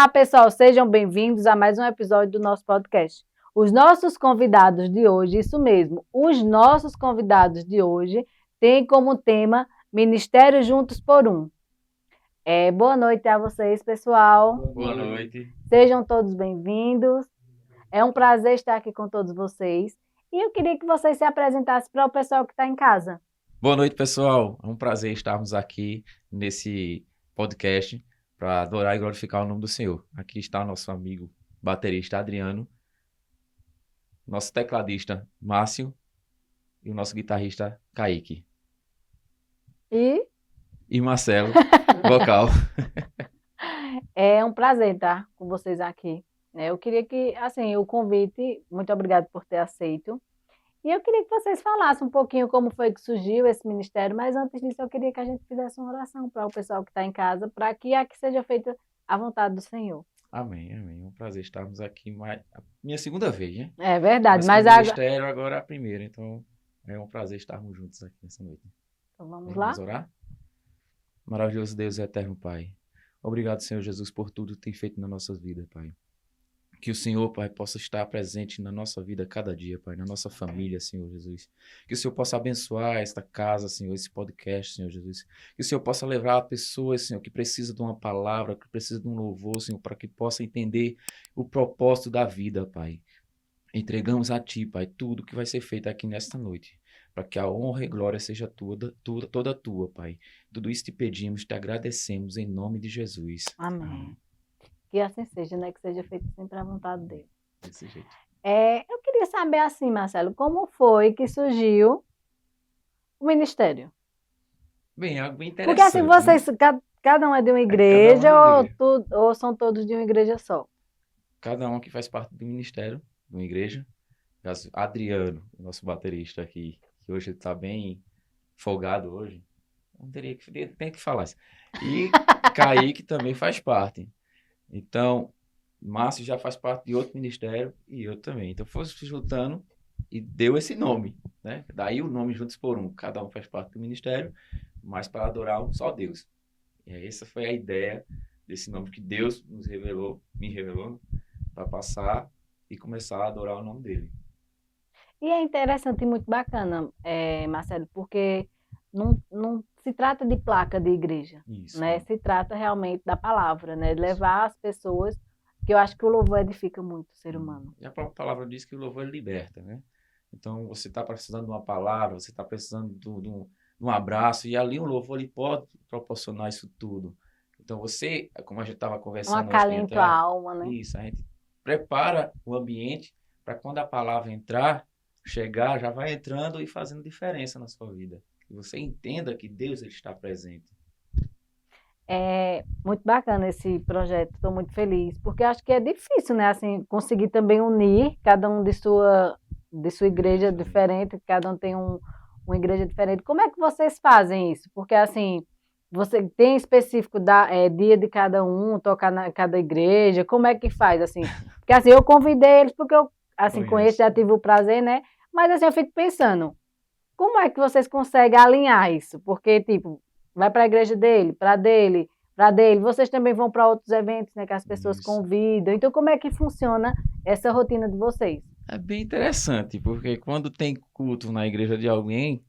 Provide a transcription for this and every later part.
Olá, pessoal, sejam bem-vindos a mais um episódio do nosso podcast. Os nossos convidados de hoje, isso mesmo, os nossos convidados de hoje têm como tema Ministério Juntos por Um. Boa noite a vocês, pessoal. Boa noite. Sejam todos bem-vindos. É um prazer estar aqui com todos vocês. E eu queria que vocês se apresentassem para o pessoal que está em casa. Boa noite, pessoal. É um prazer estarmos aqui nesse podcast para adorar e glorificar o nome do Senhor. Aqui está nosso amigo baterista Adriano, nosso tecladista Márcio e o nosso guitarrista Kaique. E Marcelo, vocal. É um prazer estar com vocês aqui. Eu queria que, assim, o convite, muito obrigada por ter aceito. E eu queria que vocês falassem um pouquinho como foi que surgiu esse ministério, mas antes disso eu queria que a gente fizesse uma oração para o pessoal que está em casa, para que aqui seja feita a vontade do Senhor. Amém, amém. É um prazer estarmos aqui. Minha segunda vez, né? É verdade, mas o ministério agora é a primeira, então é um prazer estarmos juntos aqui nessa noite. Então vamos lá? Vamos orar? Maravilhoso Deus e eterno Pai. Obrigado, Senhor Jesus, por tudo que tem feito na nossa vida, Pai. Que o Senhor, Pai, possa estar presente na nossa vida cada dia, Pai, na nossa família, Senhor Jesus. Que o Senhor possa abençoar esta casa, Senhor, esse podcast, Senhor Jesus. Que o Senhor possa levar pessoas, Senhor, que precisam de uma palavra, que precisam de um louvor, Senhor, para que possa entender o propósito da vida, Pai. Entregamos a Ti, Pai, tudo que vai ser feito aqui nesta noite, para que a honra e glória seja toda tua, Pai. Tudo isso te pedimos, te agradecemos em nome de Jesus. Amém. Que assim seja, né? Que seja feito sempre à vontade dele. Desse jeito. Eu queria saber assim, Marcelo, como foi que surgiu o ministério? Bem, algo bem interessante. Porque assim, vocês, né? cada um é de uma igreja, ou são todos de uma igreja só? Cada um que faz parte do ministério, de uma igreja. Adriano, o nosso baterista aqui, que hoje está bem folgado hoje. Não tem que falar isso. E Kaique também faz parte. Então, Márcio já faz parte de outro ministério e eu também. Então, foi se juntando e deu esse nome, né? Daí o nome Juntos por Um. Cada um faz parte do ministério, mas para adorar um só Deus. E essa foi a ideia desse nome que Deus me revelou, para passar e começar a adorar o nome dele. E é interessante e muito bacana, Marcelo, porque não se trata de placa de igreja, Isso, né? Se trata realmente da palavra, né? De levar as pessoas, que eu acho que o louvor edifica muito o ser humano. E a própria palavra diz que o louvor liberta, né? Então, você está precisando de uma palavra, você está precisando de um abraço, e ali o louvor ele pode proporcionar isso tudo. Então, você, como a gente estava conversando... Um acalento à alma, né? Isso, a gente prepara o ambiente para quando a palavra chegar, já vai entrando e fazendo diferença na sua vida. Que você entenda que Deus ele está presente. É muito bacana esse projeto, estou muito feliz, porque acho que é difícil, né, assim, conseguir também unir cada um de sua igreja diferente, cada um tem uma igreja diferente. Como é que vocês fazem isso? Porque, assim, você tem específico dia de cada um, tocar na cada igreja, como é que faz, assim? Porque, assim, eu convidei eles porque eu, assim, conheço, já tive o prazer, né, mas, assim, eu fico pensando, como é que vocês conseguem alinhar isso? Porque, tipo, vai para a igreja dele, para dele, vocês também vão para outros eventos, né, que as pessoas convidam. Então, como é que funciona essa rotina de vocês? É bem interessante, porque quando tem culto na igreja de alguém,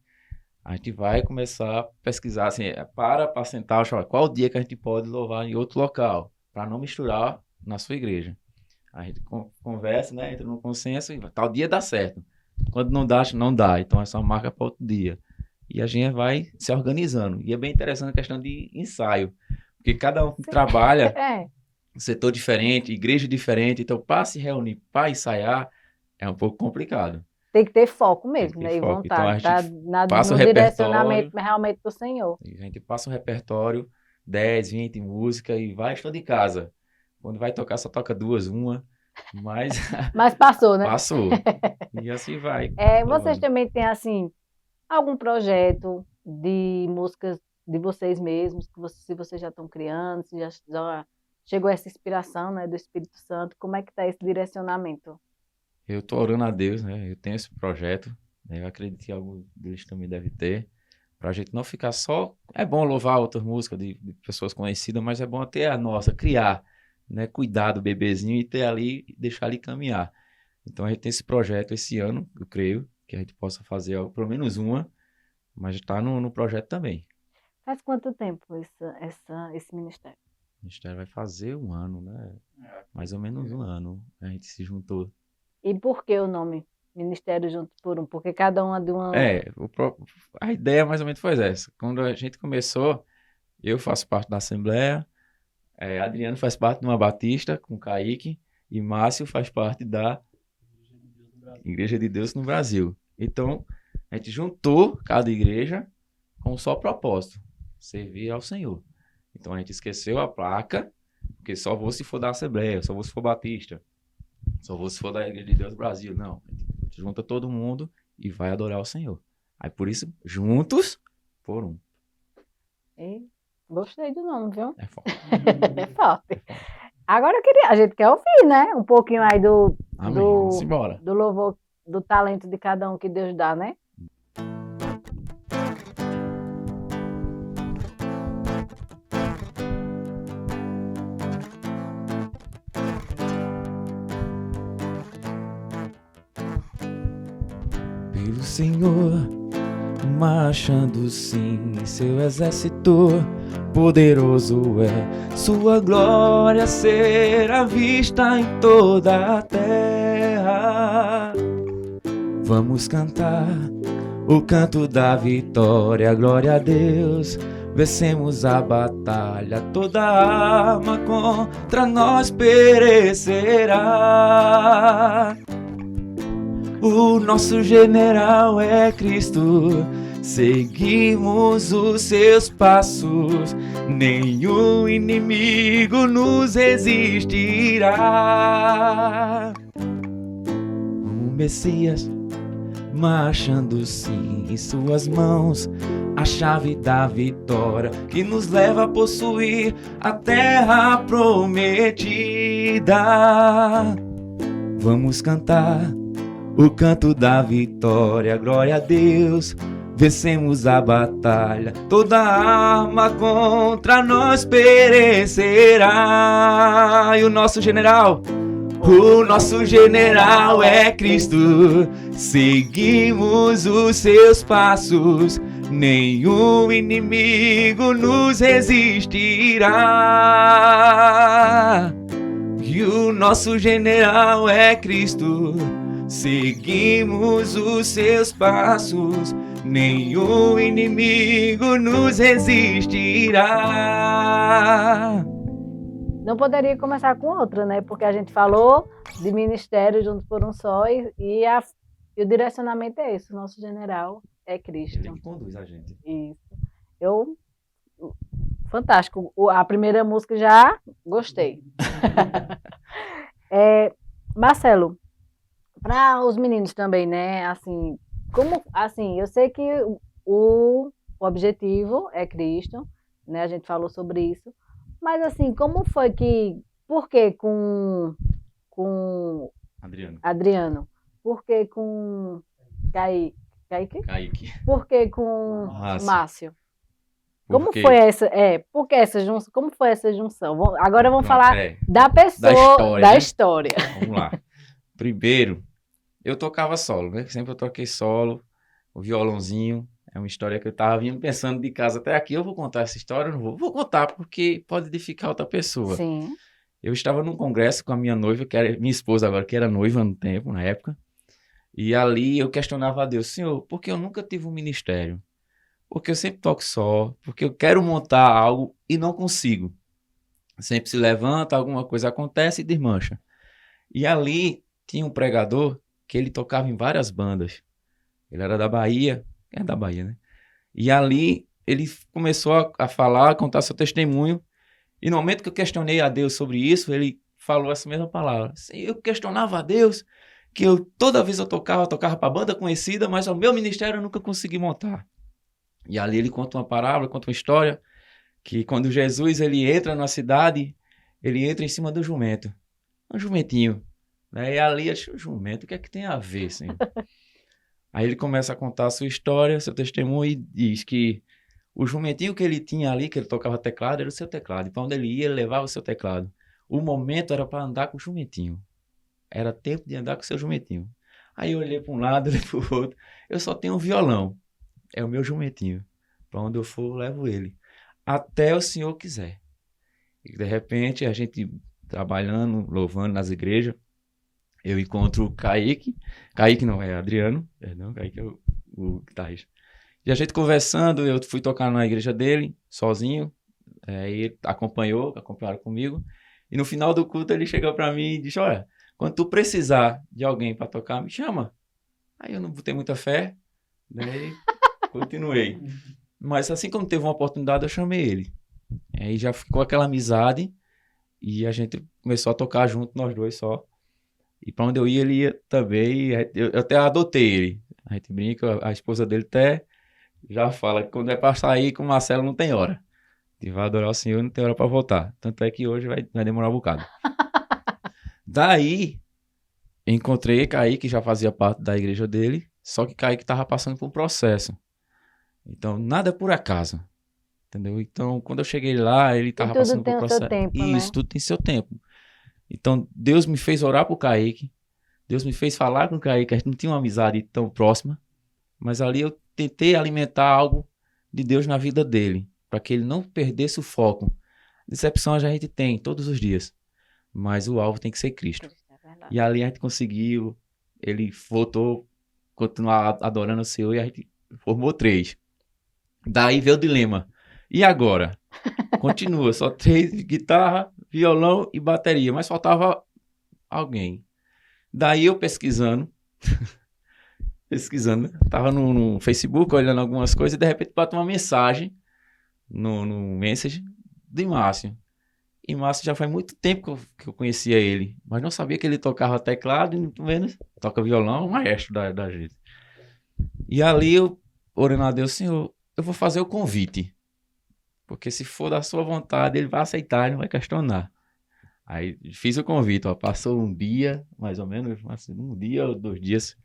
a gente vai começar a pesquisar, assim, para sentar, qual o dia que a gente pode louvar em outro local, para não misturar na sua igreja. A gente conversa, né, entra no consenso e tal dia dá certo. Quando não dá, não dá. Então, é só marca para outro dia. E a gente vai se organizando. E é bem interessante a questão de ensaio. Porque cada um trabalha em setor diferente, igreja diferente. Então, para se reunir, para ensaiar, é um pouco complicado. Tem que ter foco mesmo, né? E vontade. Então, passa o direcionamento realmente do Senhor. A gente passa o repertório, 10, 20 músicas e vai estando em casa. Quando vai tocar, só toca 2, 1. Mas passou, né? Passou. E assim vai. Vocês também têm, assim, algum projeto de músicas de vocês mesmos, se vocês já estão criando, se já chegou essa inspiração, né, do Espírito Santo, como é que está esse direcionamento? Eu estou orando a Deus, né? Eu tenho esse projeto, né? Eu acredito que algum deles também deve ter, para a gente não ficar só... É bom louvar outras músicas de pessoas conhecidas, mas é bom ter a nossa, criar. né, cuidar do bebezinho e ter ali, deixar ele caminhar. Então a gente tem esse projeto esse ano, eu creio, que a gente possa fazer pelo menos uma, mas está no projeto também. Faz quanto tempo esse ministério? O ministério vai fazer um ano, né? Mais ou menos um ano. A gente se juntou. E por que o nome Ministério Juntos por Um? Porque cada uma de uma... A ideia mais ou menos foi essa. Quando a gente começou, eu faço parte da Assembleia, Adriano faz parte de uma Batista com Kaique e Márcio faz parte da Igreja de Deus no Brasil. Então, a gente juntou cada igreja com um só propósito, servir ao Senhor. Então, a gente esqueceu a placa, porque só vou se for da Assembleia, só vou se for Batista, só vou se for da Igreja de Deus no Brasil. Não, a gente junta todo mundo e vai adorar o Senhor. Aí, por isso, juntos por um. E gostei do nome, viu? É forte. É forte. Agora a gente quer ouvir, né? Um pouquinho aí Amém. Vamos embora. do louvor, do talento de cada um que Deus dá, né? Pelo Senhor, marchando sim, seu exército poderoso é, sua glória será vista em toda a terra. Vamos cantar o canto da vitória, glória a Deus, vencemos a batalha, toda arma contra nós perecerá. O nosso general é Cristo, seguimos os seus passos, nenhum inimigo nos resistirá. O Messias marchando sim em suas mãos, a chave da vitória que nos leva a possuir a terra prometida. Vamos cantar o canto da vitória, glória a Deus, vencemos a batalha, toda arma contra nós perecerá. E o nosso general é Cristo, seguimos os seus passos, nenhum inimigo nos resistirá. E o nosso general é Cristo, seguimos os seus passos, nenhum inimigo nos resistirá. Não poderia começar com outra, né? Porque a gente falou de ministério juntos por um só e o direcionamento é esse. O nosso general é Cristo. Ele conduz a gente. Isso. Fantástico. A primeira música já gostei. Marcelo, para os meninos também, né? Assim, eu sei que o objetivo é Cristo, né? A gente falou sobre isso. Mas assim, por que com Adriano? Por que com Kaique? Por que com Márcio? Como foi essa junção? Agora vamos falar da pessoa, da história. Vamos lá. Primeiro, eu tocava solo, né? Sempre eu toquei solo, o violãozinho. É uma história que eu estava vindo pensando de casa até aqui. Eu vou contar essa história? Eu não vou. Vou contar porque pode edificar outra pessoa. Sim. Eu estava num congresso com a minha noiva, que era minha esposa agora, que era noiva no tempo, na época. E ali eu questionava a Deus: Senhor, por que eu nunca tive um ministério? Porque eu sempre toco só, porque eu quero montar algo e não consigo. Sempre se levanta, alguma coisa acontece e desmancha. E ali tinha um pregador que ele tocava em várias bandas. Ele era da Bahia, é da Bahia, né? E ali ele começou a falar, a contar seu testemunho. E no momento que eu questionei a Deus sobre isso, ele falou essa mesma palavra. Eu questionava a Deus que toda vez eu tocava para banda conhecida, mas o meu ministério eu nunca consegui montar. E ali ele conta uma parábola, conta uma história, que quando Jesus ele entra na cidade, ele entra em cima do jumento. Um jumentinho. Né? E ali, o jumento, o que é que tem a ver, Senhor? Aí ele começa a contar a sua história, seu testemunho, e diz que o jumentinho que ele tinha ali, que ele tocava teclado, era o seu teclado. E para onde ele ia, ele levava o seu teclado. O momento era para andar com o jumentinho. Era tempo de andar com o seu jumentinho. Aí eu olhei para um lado, olhei para o outro. Eu só tenho um violão. É o meu jumentinho. Para onde eu for, eu levo ele. Até o Senhor quiser. E de repente, a gente trabalhando, louvando nas igrejas, eu encontro o Kaique. Kaique não, é Adriano. Perdão, Kaique é o guitarrista. E a gente conversando, eu fui tocar na igreja dele, sozinho. Ele acompanharam comigo. E no final do culto ele chegou para mim e disse, olha, quando tu precisar de alguém para tocar, me chama. Aí eu não botei muita fé, daí continuei. Mas assim como teve uma oportunidade, eu chamei ele. Aí já ficou aquela amizade e a gente começou a tocar junto, nós dois só. E para onde eu ia, ele ia também. Eu até adotei ele. A gente brinca, a esposa dele até já fala que quando é para sair com o Marcelo não tem hora. E vai adorar o Senhor, não tem hora para voltar. Tanto é que hoje vai demorar um bocado. Daí, encontrei Kaique, que já fazia parte da igreja dele, só que Kaique estava passando por um processo. Então, nada é por acaso. Entendeu? Então, quando eu cheguei lá, ele estava passando por um processo. Tudo tem o seu tempo, Isso, né? tudo tem seu tempo. Então, Deus me fez orar por Kaique. Deus me fez falar com o Kaique. A gente não tinha uma amizade tão próxima. Mas ali eu tentei alimentar algo de Deus na vida dele. Para que ele não perdesse o foco. Decepção a gente tem todos os dias. Mas o alvo tem que ser Cristo. E ali a gente conseguiu. Ele voltou, continuar adorando o Senhor. E a gente formou 3. Daí veio o dilema. E agora? Continua, só 3, guitarra, violão e bateria. Mas faltava alguém. Daí eu pesquisando, tava no Facebook olhando algumas coisas e de repente bate uma mensagem no message de Márcio. E Márcio já faz muito tempo que eu conhecia ele, mas não sabia que ele tocava teclado e muito menos toca violão, maestro da gente. E ali eu, orando a Deus, Senhor, eu vou fazer o convite. Porque se for da sua vontade, ele vai aceitar, ele não vai questionar. Aí fiz o convite, ó, passou um dia, mais ou menos, assim, um dia ou 2 dias.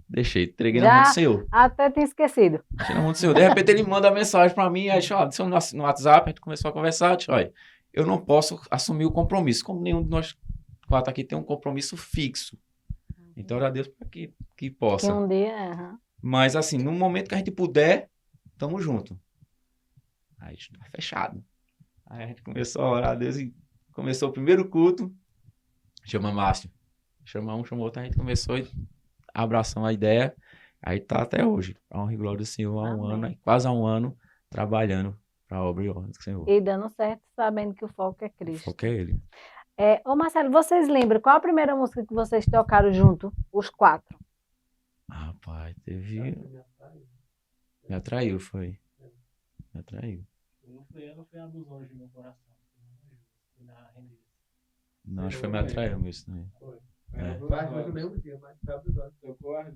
Deixei, entreguei na mão do Senhor. Até tinha esquecido. Deixei na mão do Senhor. De repente ele manda mensagem pra mim, aí ó, no WhatsApp, a gente começou a conversar, disse, olha, eu não posso assumir o compromisso, como nenhum de nós 4 aqui tem um compromisso fixo. Então ora a Deus para que possa. Que um dia, Mas assim, no momento que a gente puder, tamo junto. Aí está fechado. Aí a gente começou a orar a Deus e começou o primeiro culto. Chama Márcio. Chama um, chamou outro. A gente começou e abraçamos a ideia. Aí tá até hoje. A honra e glória do Senhor há um ano, quase há um ano, trabalhando para a obra e honra do Senhor. E dando certo, sabendo que o foco é Cristo. O foco é Ele. Ô Marcelo, vocês lembram qual a primeira música que vocês tocaram junto, os 4? Rapaz, teve... Me atraiu, foi. Me atraiu. Não foi ela, foi a dos Anjos no meu coração. Foi na Renise. Não, acho que foi Me Atraiu mesmo também. Foi. Mas no mesmo dia, mas tá episódio. Tocou a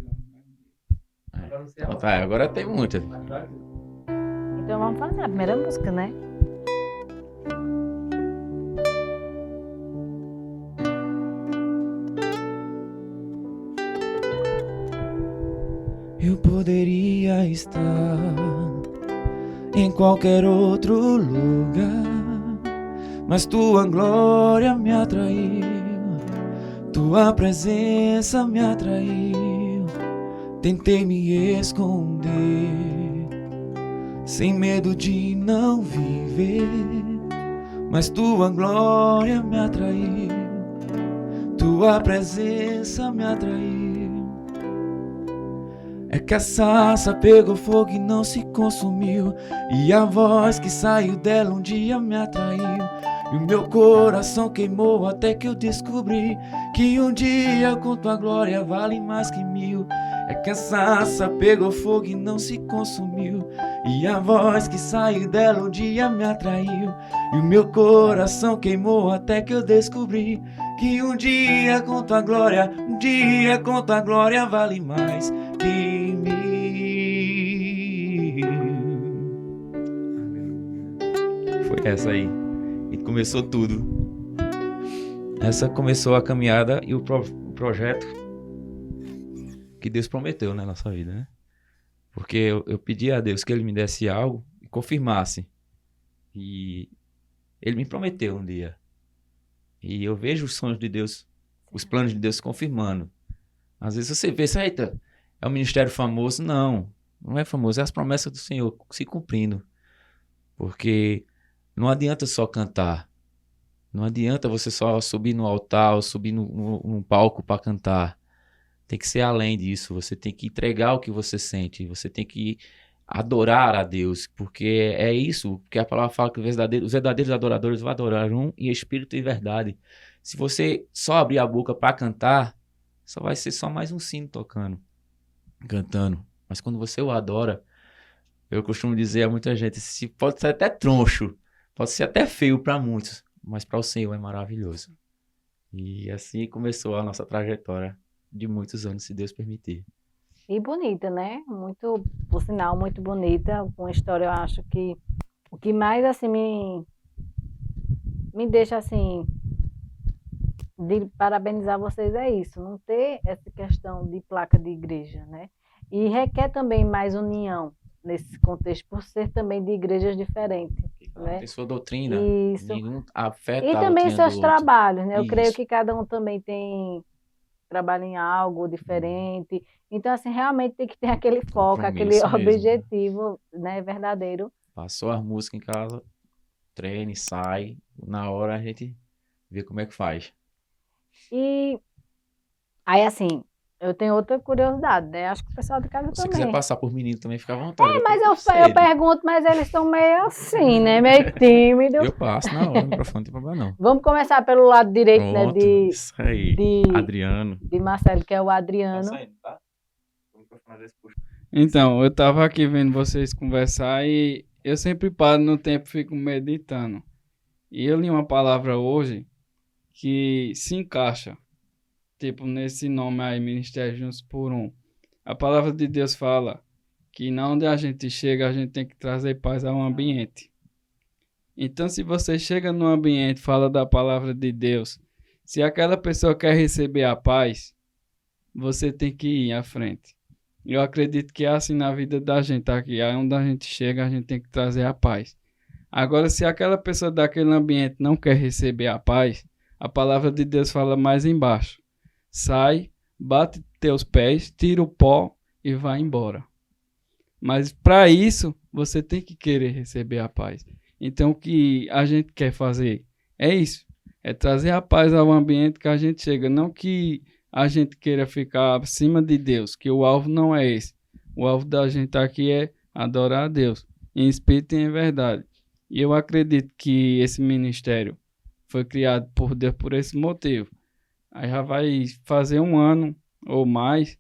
Agora não sei a Tá, agora tem muita. Então vamos fazer a primeira música, né? Eu poderia estar em qualquer outro lugar, mas tua glória me atraiu, tua presença me atraiu. Tentei me esconder, sem medo de não viver, mas tua glória me atraiu, tua presença me atraiu. É que a sarça pegou fogo e não se consumiu, e a voz que saiu dela um dia me atraiu, e o meu coração queimou até que eu descobri que um dia com tua glória vale mais que 1000. É que a sarça pegou fogo e não se consumiu, e a voz que saiu dela um dia me atraiu, e o meu coração queimou até que eu descobri que um dia com tua glória, um dia com tua glória vale mais que 1000. Foi essa aí. E começou tudo. Essa começou a caminhada e o projeto que Deus prometeu na nossa vida, né? Porque eu pedi a Deus que Ele me desse algo e confirmasse. E Ele me prometeu um dia. E eu vejo os sonhos de Deus, os planos de Deus se confirmando. Às vezes você vê, eita, é um ministério famoso. Não, não é famoso, é as promessas do Senhor se cumprindo. Porque não adianta só cantar. Não adianta você só subir no altar ou subir num palco para cantar. Tem que ser além disso. Você tem que entregar o que você sente. Você tem que adorar a Deus. Porque é isso. Porque a palavra fala que os verdadeiros adoradores vão adorar um em espírito e verdade. Se você só abrir a boca para cantar, só vai ser só mais um sino tocando, cantando. Mas quando você o adora, eu costumo dizer a muita gente, pode ser até troncho, pode ser até feio para muitos, mas para o Senhor é maravilhoso. E assim começou a nossa trajetória de muitos anos, se Deus permitir. E bonita, né? Muito, por sinal, muito bonita. Com a história, eu acho que o que mais assim me deixa assim de parabenizar vocês é isso, não ter essa questão de placa de igreja, né? E requer também mais união nesse contexto, por ser também de igrejas diferentes, né? Tem sua doutrina, Isso. nenhum afeta E a também doutrina seus do outro. trabalhos, né? Eu creio Isso. que cada um também trabalha em algo diferente. Então, assim, realmente tem que ter aquele foco, aquele Compromisso mesmo. objetivo, né, verdadeiro. Passou as músicas em casa, treine, sai, na hora a gente vê como é que faz. E aí, assim, eu tenho outra curiosidade, né? Acho que o pessoal de casa Se você também. quiser passar por menino também, fica à vontade. Mas eu pergunto, mas eles estão meio assim, né? Meio tímidos. Eu passo na hora, o microfone não tem problema não. Vamos começar pelo lado direito, né? Pronto, isso aí. Adriano. De Marcelo, que é o Adriano. Tá saindo, tá? O microfone às vezes puxa. Então, eu tava aqui vendo vocês conversar e eu sempre paro no tempo e fico meditando. E eu li uma palavra hoje que se encaixa, tipo, nesse nome aí, Ministério Juntos por Um. A palavra de Deus fala que na onde a gente chega, a gente tem que trazer paz ao ambiente. Então, se você chega no ambiente, fala da palavra de Deus, se aquela pessoa quer receber a paz, você tem que ir à frente. Eu acredito que é assim na vida da gente aqui. Onde a gente chega, a gente tem que trazer a paz. Agora, se aquela pessoa daquele ambiente não quer receber a paz, a palavra de Deus fala mais embaixo. Sai, bate teus pés, tira o pó e vai embora. Mas para isso, você tem que querer receber a paz. Então, o que a gente quer fazer é isso. É trazer a paz ao ambiente que a gente chega. Não que a gente queira ficar acima de Deus, que o alvo não é esse. O alvo da gente aqui é adorar a Deus, em espírito e em verdade. E eu acredito que esse ministério foi criado por Deus por esse motivo. Aí já vai fazer 1 ano ou mais.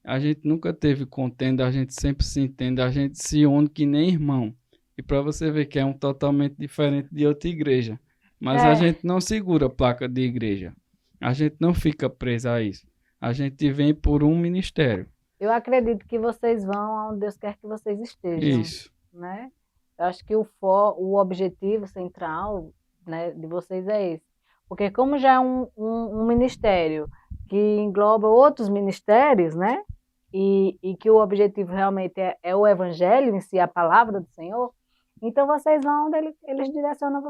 A gente nunca teve contenda, a gente sempre se entende, a gente se une que nem irmão. E para você ver que é totalmente diferente de outra igreja. Mas a gente não segura placa de igreja. A gente não fica preso a isso. A gente vem por um ministério. Eu acredito que vocês vão onde Deus quer que vocês estejam. Isso. Né? Eu acho que o objetivo central, né, de vocês é esse. Porque como já é um ministério que engloba outros ministérios, né? E que o objetivo realmente é o evangelho em si, a palavra do Senhor, então vocês vão onde eles direcionam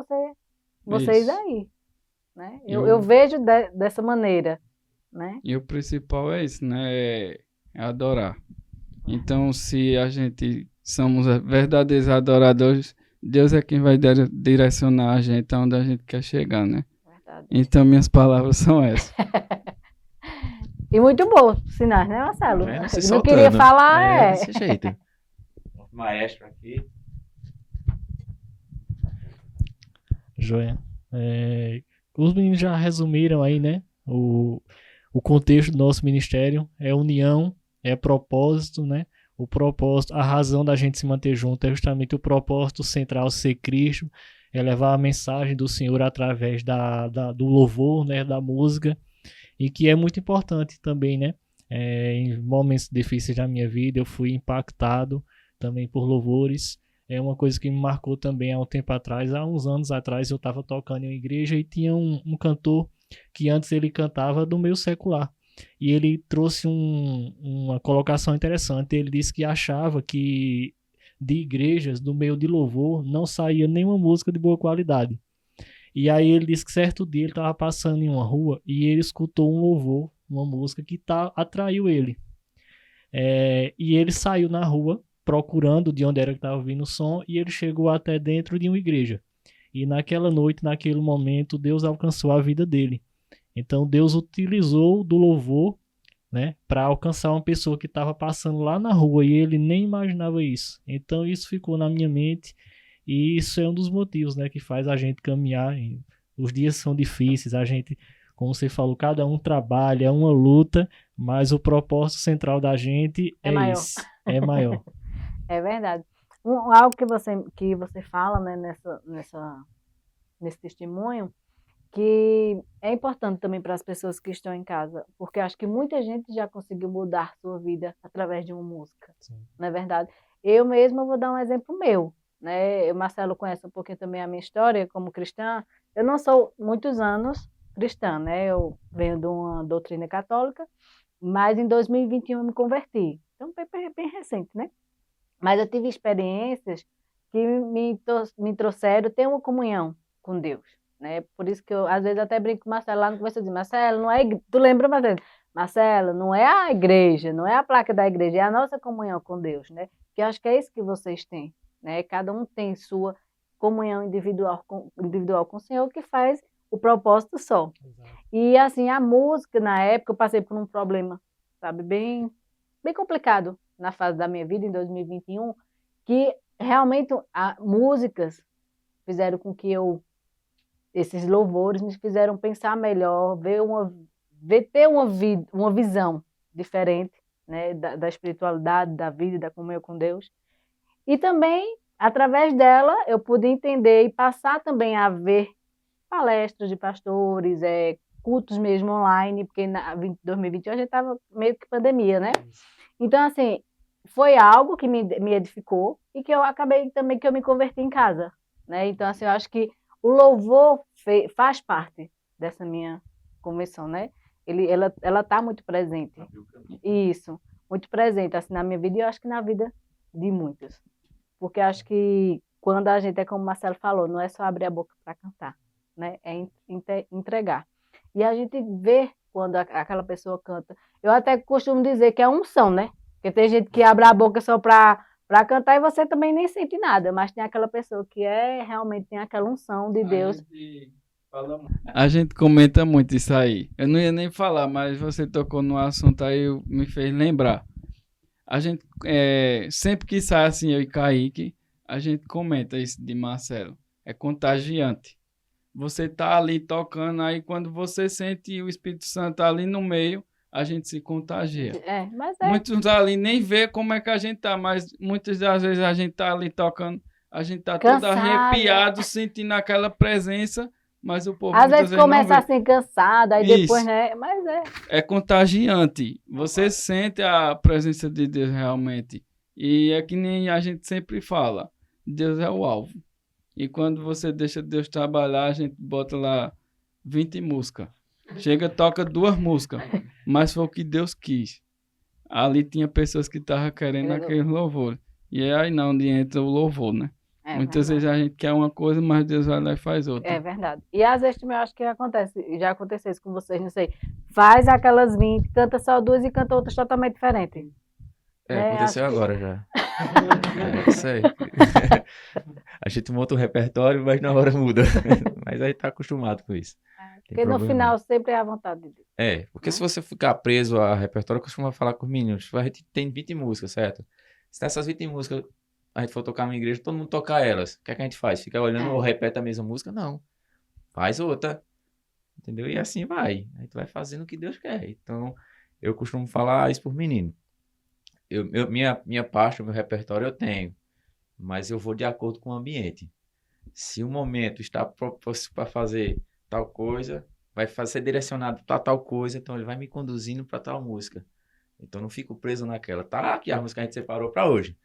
vocês Isso. aí. Né? Eu vejo dessa maneira. Né? E o principal é isso, né? É adorar. Então, se a gente somos verdadeiros adoradores, Deus é quem vai direcionar a gente aonde a gente quer chegar, né? Verdade. Então, minhas palavras são essas. E muito bom, sinais, né, Marcelo? Tá vendo? Se Não soltando. queria falar, desse jeito. Maestro aqui. Joia. Os meninos já resumiram aí, né? O contexto do nosso ministério é união, é propósito, né? O propósito, a razão da gente se manter junto é justamente o propósito central ser Cristo, é levar a mensagem do Senhor através do louvor, né? Da música, e que é muito importante também, né? Em momentos difíceis da minha vida eu fui impactado também por louvores. É uma coisa que me marcou também há um tempo atrás. Há uns anos atrás eu estava tocando em uma igreja e tinha um cantor que antes ele cantava do meio secular. E ele trouxe uma colocação interessante. Ele disse que achava que de igrejas, do meio de louvor, não saía nenhuma música de boa qualidade. E aí ele disse que certo dia ele estava passando em uma rua e ele escutou um louvor, uma música que atraiu ele. E ele saiu na rua procurando de onde era que estava vindo o som e ele chegou até dentro de uma igreja. E naquela noite, naquele momento, Deus alcançou a vida dele. Então Deus utilizou do louvor, né, para alcançar uma pessoa que estava passando lá na rua e ele nem imaginava isso. Então isso ficou na minha mente e isso é um dos motivos, né, que faz a gente caminhar. Os dias são difíceis, a gente, como você falou, cada um trabalha, é uma luta, mas o propósito central da gente É maior. esse, é maior. É verdade. Algo que você fala, né, nesse testemunho, que é importante também para as pessoas que estão em casa, porque acho que muita gente já conseguiu mudar sua vida através de uma música, não é verdade? Eu mesma vou dar um exemplo meu, né? O Marcelo conhece um pouquinho também a minha história como cristã. Eu não sou muitos anos cristã, né? Eu venho de uma doutrina católica, mas em 2021 eu me converti. Então, bem recente, né? Mas eu tive experiências que me trouxeram ter uma comunhão com Deus, né? Por isso que eu, às vezes, até brinco com o Marcelo lá no começo, eu digo, Marcelo, não é tu lembra, Marcelo? Marcelo, não é a igreja, não é a placa da igreja, é a nossa comunhão com Deus, né? Que eu acho que é isso que vocês têm, né? Cada um tem sua comunhão individual com o Senhor, que faz o propósito só. Exato. E, assim, a música, na época, eu passei por um problema, sabe, bem complicado na fase da minha vida, em 2021, que realmente músicas fizeram com que esses louvores me fizeram pensar melhor, ter uma visão diferente, né, da espiritualidade, da vida, da comunhão com Deus. E também, através dela, eu pude entender e passar também a ver palestras de pastores, cultos mesmo online, porque em 2021 a gente estava meio que pandemia, né? Então, assim, foi algo que me edificou e que eu acabei também que eu me converti em casa, né? Então, assim, eu acho que o louvor faz parte dessa minha conversão, né? Ela está muito presente. Isso, muito presente, assim, na minha vida e eu acho que na vida de muitos. Porque eu acho que quando a gente, como o Marcelo falou, não é só abrir a boca para cantar, né? É entregar. E a gente vê quando aquela pessoa canta. Eu até costumo dizer que é unção, né? Porque tem gente que abre a boca só para cantar e você também nem sente nada, mas tem aquela pessoa que realmente tem aquela unção de Deus. A gente comenta muito isso aí. Eu não ia nem falar, mas você tocou no assunto aí, me fez lembrar. A gente, sempre que sai assim, eu e Kaique, a gente comenta isso de Marcelo. É contagiante. Você tá ali tocando, aí quando você sente o Espírito Santo ali no meio, a gente se contagia. Muitos ali nem vê como é que a gente tá, mas muitas das vezes a gente tá ali tocando, a gente tá todo arrepiado, sentindo aquela presença, mas o povo às vezes começa assim cansado, aí isso. Depois, né? Mas é contagiante. Você sente a presença de Deus realmente. E é que nem a gente sempre fala, Deus é o alvo. E quando você deixa Deus trabalhar, a gente bota lá 20 músicas. Chega, toca 2 músicas. Mas foi o que Deus quis. Ali tinha pessoas que estavam querendo aquele louvor. E é aí não onde entra o louvor, né? Muitas vezes a gente quer uma coisa, mas Deus vai lá e faz outra. É verdade. E às vezes também eu acho que já aconteceu isso com vocês, não sei. Faz aquelas 20, canta só 2 e canta outras totalmente diferentes. Aconteceu agora já. Isso aí. A gente monta um repertório, mas na hora muda. Mas aí tá acostumado com isso. Porque no final sempre é a vontade de Deus. Porque se você ficar preso a repertório, eu costumo falar com os meninos, a gente tem 20 músicas, certo? Se nessas 20 músicas a gente for tocar na igreja, todo mundo tocar elas. O que é que a gente faz? Fica olhando ou repete a mesma música? Não. Faz outra. Entendeu? E assim vai. A gente vai fazendo o que Deus quer. Então, eu costumo falar isso por menino. Minha parte, o meu repertório eu tenho, mas eu vou de acordo com o ambiente. Se o momento está propósito para fazer tal coisa, vai ser direcionado para tal coisa, então ele vai me conduzindo para tal música. Então não fico preso naquela. Tá aqui a música que a gente separou para hoje,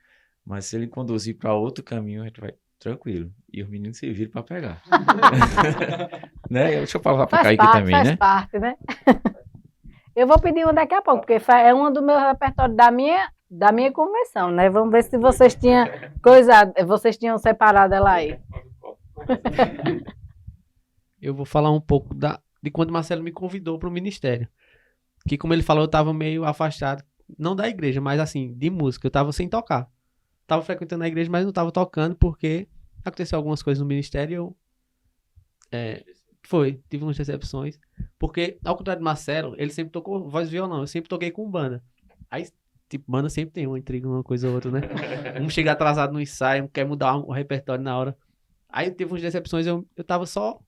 mas se ele conduzir para outro caminho, a gente vai tranquilo. E os meninos se viram para pegar. Né? Deixa eu falar para Kaique também, né? Faz parte, né? Eu vou pedir uma daqui a pouco, porque é uma do meu repertório da minha convenção, né? Vamos ver se vocês tinham separado ela aí. eu vou falar um pouco de quando Marcelo me convidou para o ministério. Que, como ele falou, eu estava meio afastado, não da igreja, mas assim, de música. Eu estava sem tocar. Estava frequentando a igreja, mas não estava tocando porque aconteceu algumas coisas no ministério e eu... tive umas decepções. Porque, ao contrário de Marcelo, ele sempre tocou voz e violão. Eu sempre toquei com banda. Aí, tipo, banda sempre tem uma intriga, uma coisa ou outra, né? Um chega atrasado no ensaio, quer mudar o repertório na hora. Aí teve umas decepções, eu tava só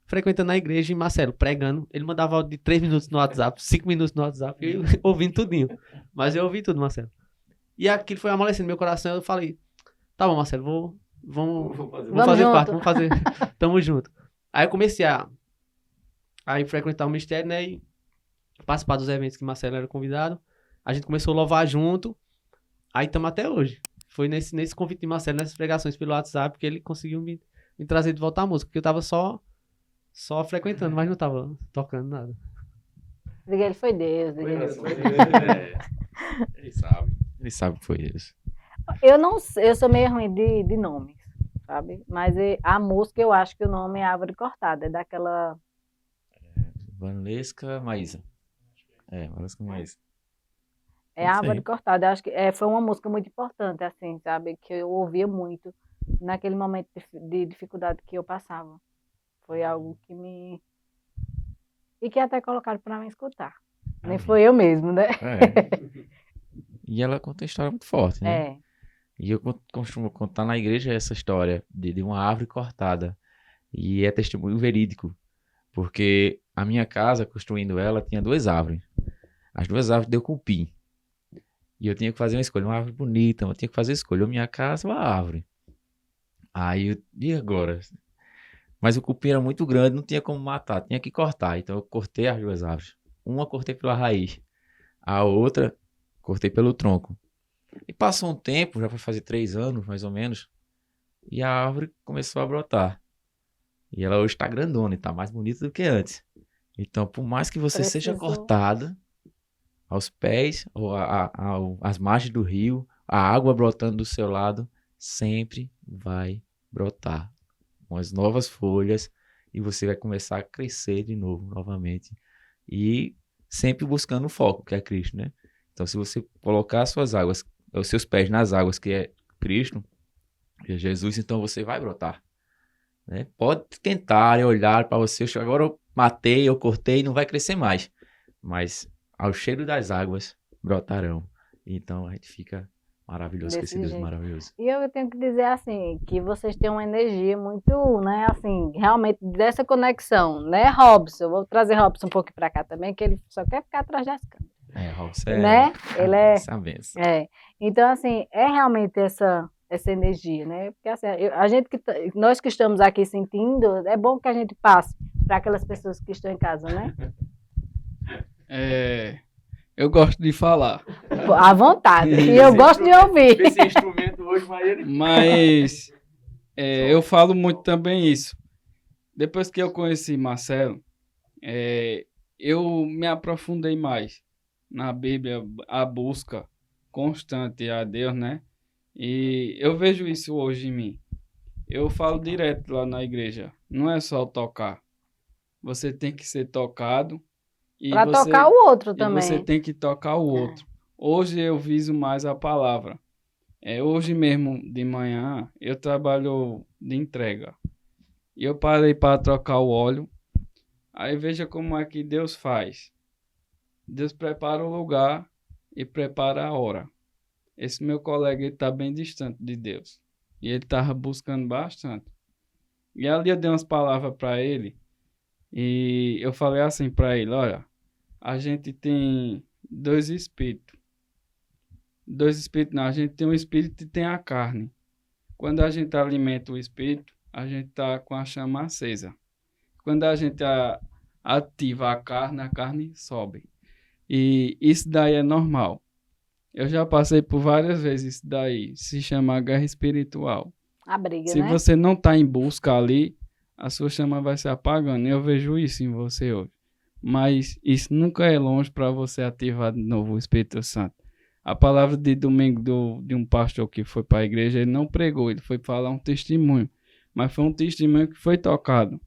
frequentando a igreja e Marcelo pregando. Ele mandava áudio de 3 minutos no WhatsApp, 5 minutos no WhatsApp, e eu ouvindo tudinho. Mas eu ouvi tudo, Marcelo. E aquilo foi amolecendo meu coração, eu falei, tá bom, Marcelo, vamos fazer parte, vamos fazer, tamo junto. Aí eu comecei a frequentar o ministério, né, e participar dos eventos que Marcelo era convidado. A gente começou a louvar junto, aí estamos até hoje. Foi nesse convite de Marcelo, nessas pregações pelo WhatsApp, que ele conseguiu me trazer de volta à música, porque eu tava só frequentando, mas não tava tocando nada. Diga, ele foi Deus. Ele sabe que foi isso. Eu sou meio ruim de nomes, sabe? Mas a música, eu acho que o nome é Árvore Cortada, é daquela... Valesca Maísa. Valesca Maísa. É Árvore Cortada, eu acho que foi uma música muito importante, assim, sabe? Que eu ouvia muito naquele momento de dificuldade que eu passava. Foi algo que me... E que até colocaram para me escutar. Nem foi eu mesmo, né? E ela conta uma história muito forte, né? É. E eu costumo contar na igreja essa história de uma árvore cortada. E é testemunho verídico. Porque a minha casa, construindo ela, tinha 2 árvores. As 2 árvores deu cupim. E eu tinha que fazer uma escolha, uma árvore bonita, eu tinha que fazer a escolha, ou minha casa ou a árvore. Aí e agora? Mas o cupim era muito grande, não tinha como matar, tinha que cortar. Então eu cortei as 2 árvores. Uma cortei pela raiz, a outra cortei pelo tronco. E passou um tempo, já vai fazer 3 anos mais ou menos, e a árvore começou a brotar. E ela hoje está grandona e está mais bonita do que antes. Então, por mais que você seja cortada, aos pés, ou às margens do rio, a água brotando do seu lado, sempre vai brotar com as novas folhas e você vai começar a crescer de novo, novamente. E sempre buscando o foco, que é Cristo, né? Então, se você colocar os seus pés nas águas, que é Cristo, que é Jesus, então você vai brotar. Né? Pode tentar olhar para você, agora eu matei, eu cortei, não vai crescer mais. Mas ao cheiro das águas brotarão. Então a gente fica maravilhoso com esse Deus maravilhoso. E eu tenho que dizer assim, que vocês têm uma energia muito, né, assim, realmente dessa conexão, né, Robson? Eu vou trazer Robson um pouco para cá também, que ele só quer ficar atrás das câmeras. Robson né? Ele é... Então, assim, é realmente essa energia, né? Porque assim, nós que estamos aqui sentindo, é bom que a gente passe para aquelas pessoas que estão em casa, né? Eu gosto de falar. À vontade. E eu gosto de ouvir. Esse instrumento hoje, Mas eu falo muito também isso. Depois que eu conheci Marcelo, eu me aprofundei mais na Bíblia, a busca constante a Deus, né? E eu vejo isso hoje em mim. Eu falo direto lá na igreja. Não é só tocar. Você tem que ser tocado. Para tocar o outro também. Você tem que tocar o outro. Hoje eu viso mais a palavra. Hoje mesmo de manhã eu trabalho de entrega. E eu parei para trocar o óleo. Aí veja como é que Deus faz. Deus prepara o lugar e prepara a hora. Esse meu colega está bem distante de Deus. E ele estava buscando bastante. E ali eu dei umas palavras para ele. E eu falei assim para ele, olha, a gente tem 2 espíritos. 2 espíritos não, a gente tem um espírito e tem a carne. Quando a gente alimenta o espírito, a gente está com a chama acesa. Quando a gente ativa a carne sobe. E isso daí é normal. Eu já passei por várias vezes isso daí. Se chama guerra espiritual. A briga, Se né? você não está em busca ali, a sua chama vai se apagando. Eu vejo isso em você hoje. Mas isso nunca é longe para você ativar de novo o Espírito Santo. A palavra de domingo de um pastor que foi para a igreja, ele não pregou, ele foi falar um testemunho. Mas foi um testemunho que foi tocado.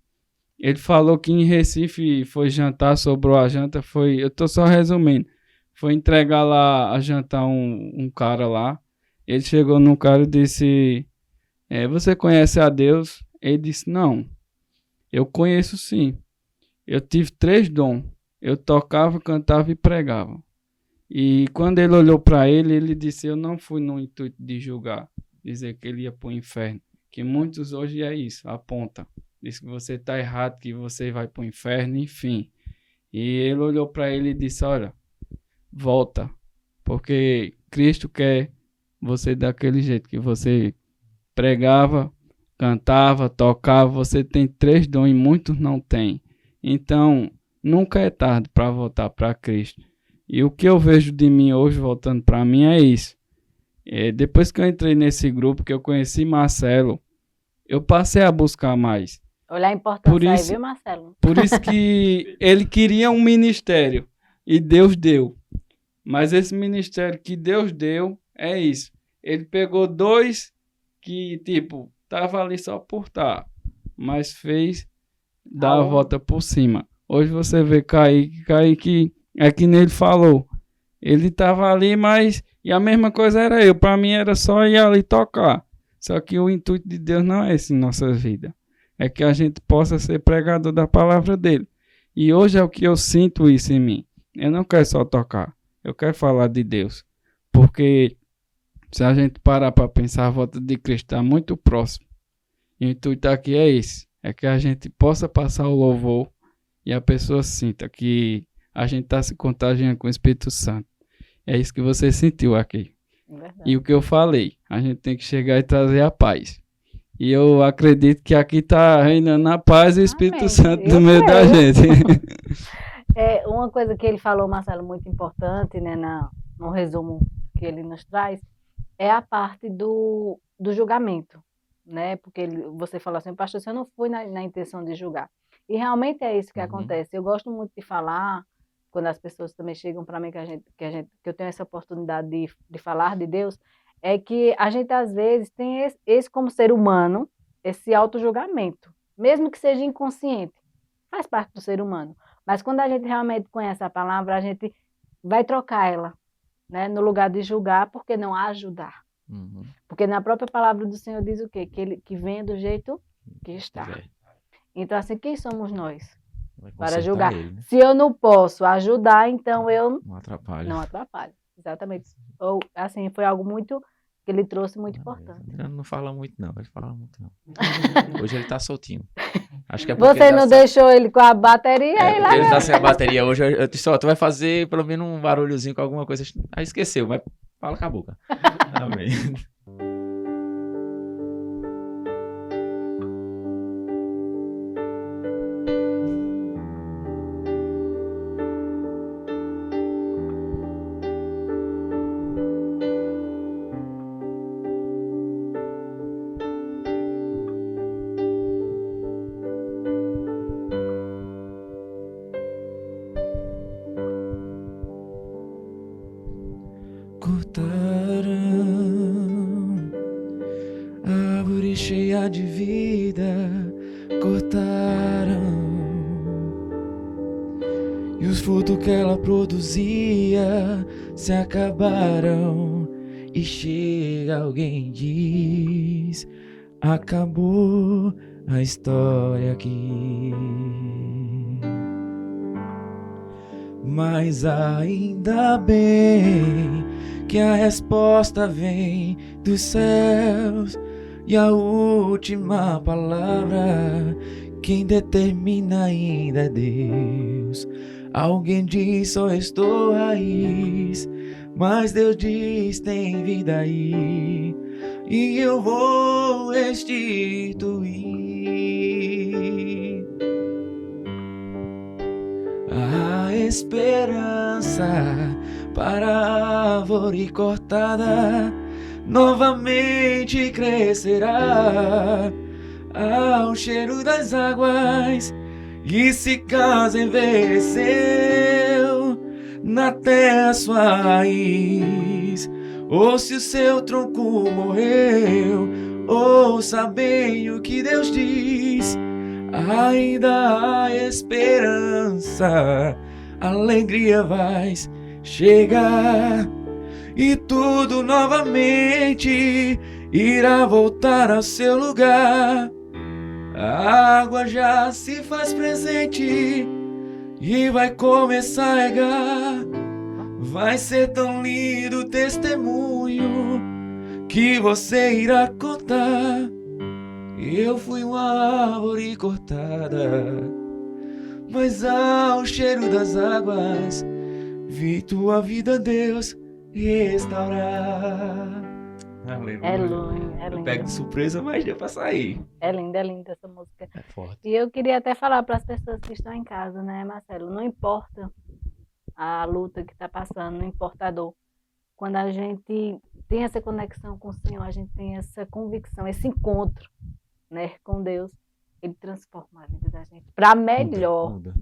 Ele falou que em Recife foi jantar, sobrou a janta, eu tô só resumindo, foi entregar lá a janta a um cara lá. Ele chegou num cara e disse, você conhece a Deus? Ele disse, não, eu conheço sim. Eu tive 3 dons. Eu tocava, cantava e pregava. E quando ele olhou para ele, ele disse, eu não fui no intuito de julgar, dizer que ele ia para o inferno. Que muitos hoje é isso, aponta. Diz que você está errado, que você vai para o inferno, enfim. E ele olhou para ele e disse, olha, volta, porque Cristo quer você daquele jeito que você pregava, cantava, tocava, você tem 3 dons e muitos não têm. Então, nunca é tarde para voltar para Cristo. E o que eu vejo de mim hoje, voltando para mim, é isso. Depois que eu entrei nesse grupo, que eu conheci Marcelo, eu passei a buscar mais. Olha a importância Por isso- aí, viu, Marcelo? Por isso que ele queria um ministério e Deus deu. Mas esse ministério que Deus deu é isso. Ele pegou 2 que, tipo, tava ali só por estar, mas fez dar a volta por cima. Hoje você vê Kaique é que nem ele falou. Ele tava ali, mas... E a mesma coisa era eu. Para mim era só ir ali tocar. Só que o intuito de Deus não é esse em nossa vida. É que a gente possa ser pregador da palavra dele. E hoje é o que eu sinto isso em mim. Eu não quero só tocar. Eu quero falar de Deus. Porque se a gente parar para pensar, a volta de Cristo está muito próximo. E o intuito aqui é esse. É que a gente possa passar o louvor e a pessoa sinta que a gente está se contagiando com o Espírito Santo. É isso que você sentiu aqui. Verdade. E o que eu falei, a gente tem que chegar e trazer a paz. E eu acredito que aqui está reinando a paz e o Espírito Amém. Santo Eu no meio da creio. gente. Uma coisa que ele falou, Marcelo, muito importante, né, no resumo que ele nos traz, é a parte do julgamento, né? Porque você falou assim, pastor, eu não fui na intenção de julgar. E realmente é isso que acontece. Eu gosto muito de falar, quando as pessoas também chegam para mim, que eu tenho essa oportunidade de falar de Deus, é que a gente às vezes tem esse como ser humano, esse auto-julgamento, mesmo que seja inconsciente, faz parte do ser humano. Mas quando a gente realmente conhece a palavra, a gente vai trocar ela, né? No lugar de julgar, porque não ajudar. Uhum. Porque na própria palavra do Senhor diz o quê? Que venha do jeito que está. É, Então, assim, quem somos nós vai para consertar julgar? ele, né? Se eu não posso ajudar, então eu Não atrapalha. não atrapalho. Exatamente. Ou, assim, foi algo muito que ele trouxe muito importante. Ele não fala muito, não. Ele fala muito, não. Hoje ele tá soltinho. Acho que é porque Você ele não tá deixou ele com a bateria aí lá. porque ele tá sem a bateria. Hoje eu disse, ó, tu vai fazer pelo menos um barulhozinho com alguma coisa. Aí esqueceu, mas fala com a boca. Amém. Cortaram a árvore cheia de vida, cortaram, e os frutos que ela produzia se acabaram. E chega alguém e diz: acabou a história aqui. Mas ainda bem que a resposta vem dos céus, e a última palavra quem determina ainda é Deus. Alguém diz só estou raiz, mas Deus diz tem vida aí, e eu vou restituir a esperança para a árvore cortada. Novamente crescerá ao cheiro das águas, e se caso envelheceu na terra sua raiz, ou se o seu tronco morreu, ouça bem o que Deus diz: ainda há esperança, alegria vai chegar e tudo novamente irá voltar ao seu lugar. A água já se faz presente e vai começar a regar. Vai ser tão lindo o testemunho que você irá contar. Eu fui uma árvore cortada, mas ao cheiro das águas vi tua vida, Deus, restaurar. É lindo, é Eu pego lindo. de surpresa, mas deu pra sair. É linda essa música. É forte. E eu queria até falar para as pessoas que estão em casa, né, Marcelo? Não importa a luta que está passando, não importa a dor. Quando a gente tem essa conexão com o Senhor, a gente tem essa convicção, esse encontro, né, com Deus, Ele transforma a vida da gente para melhor, Muda.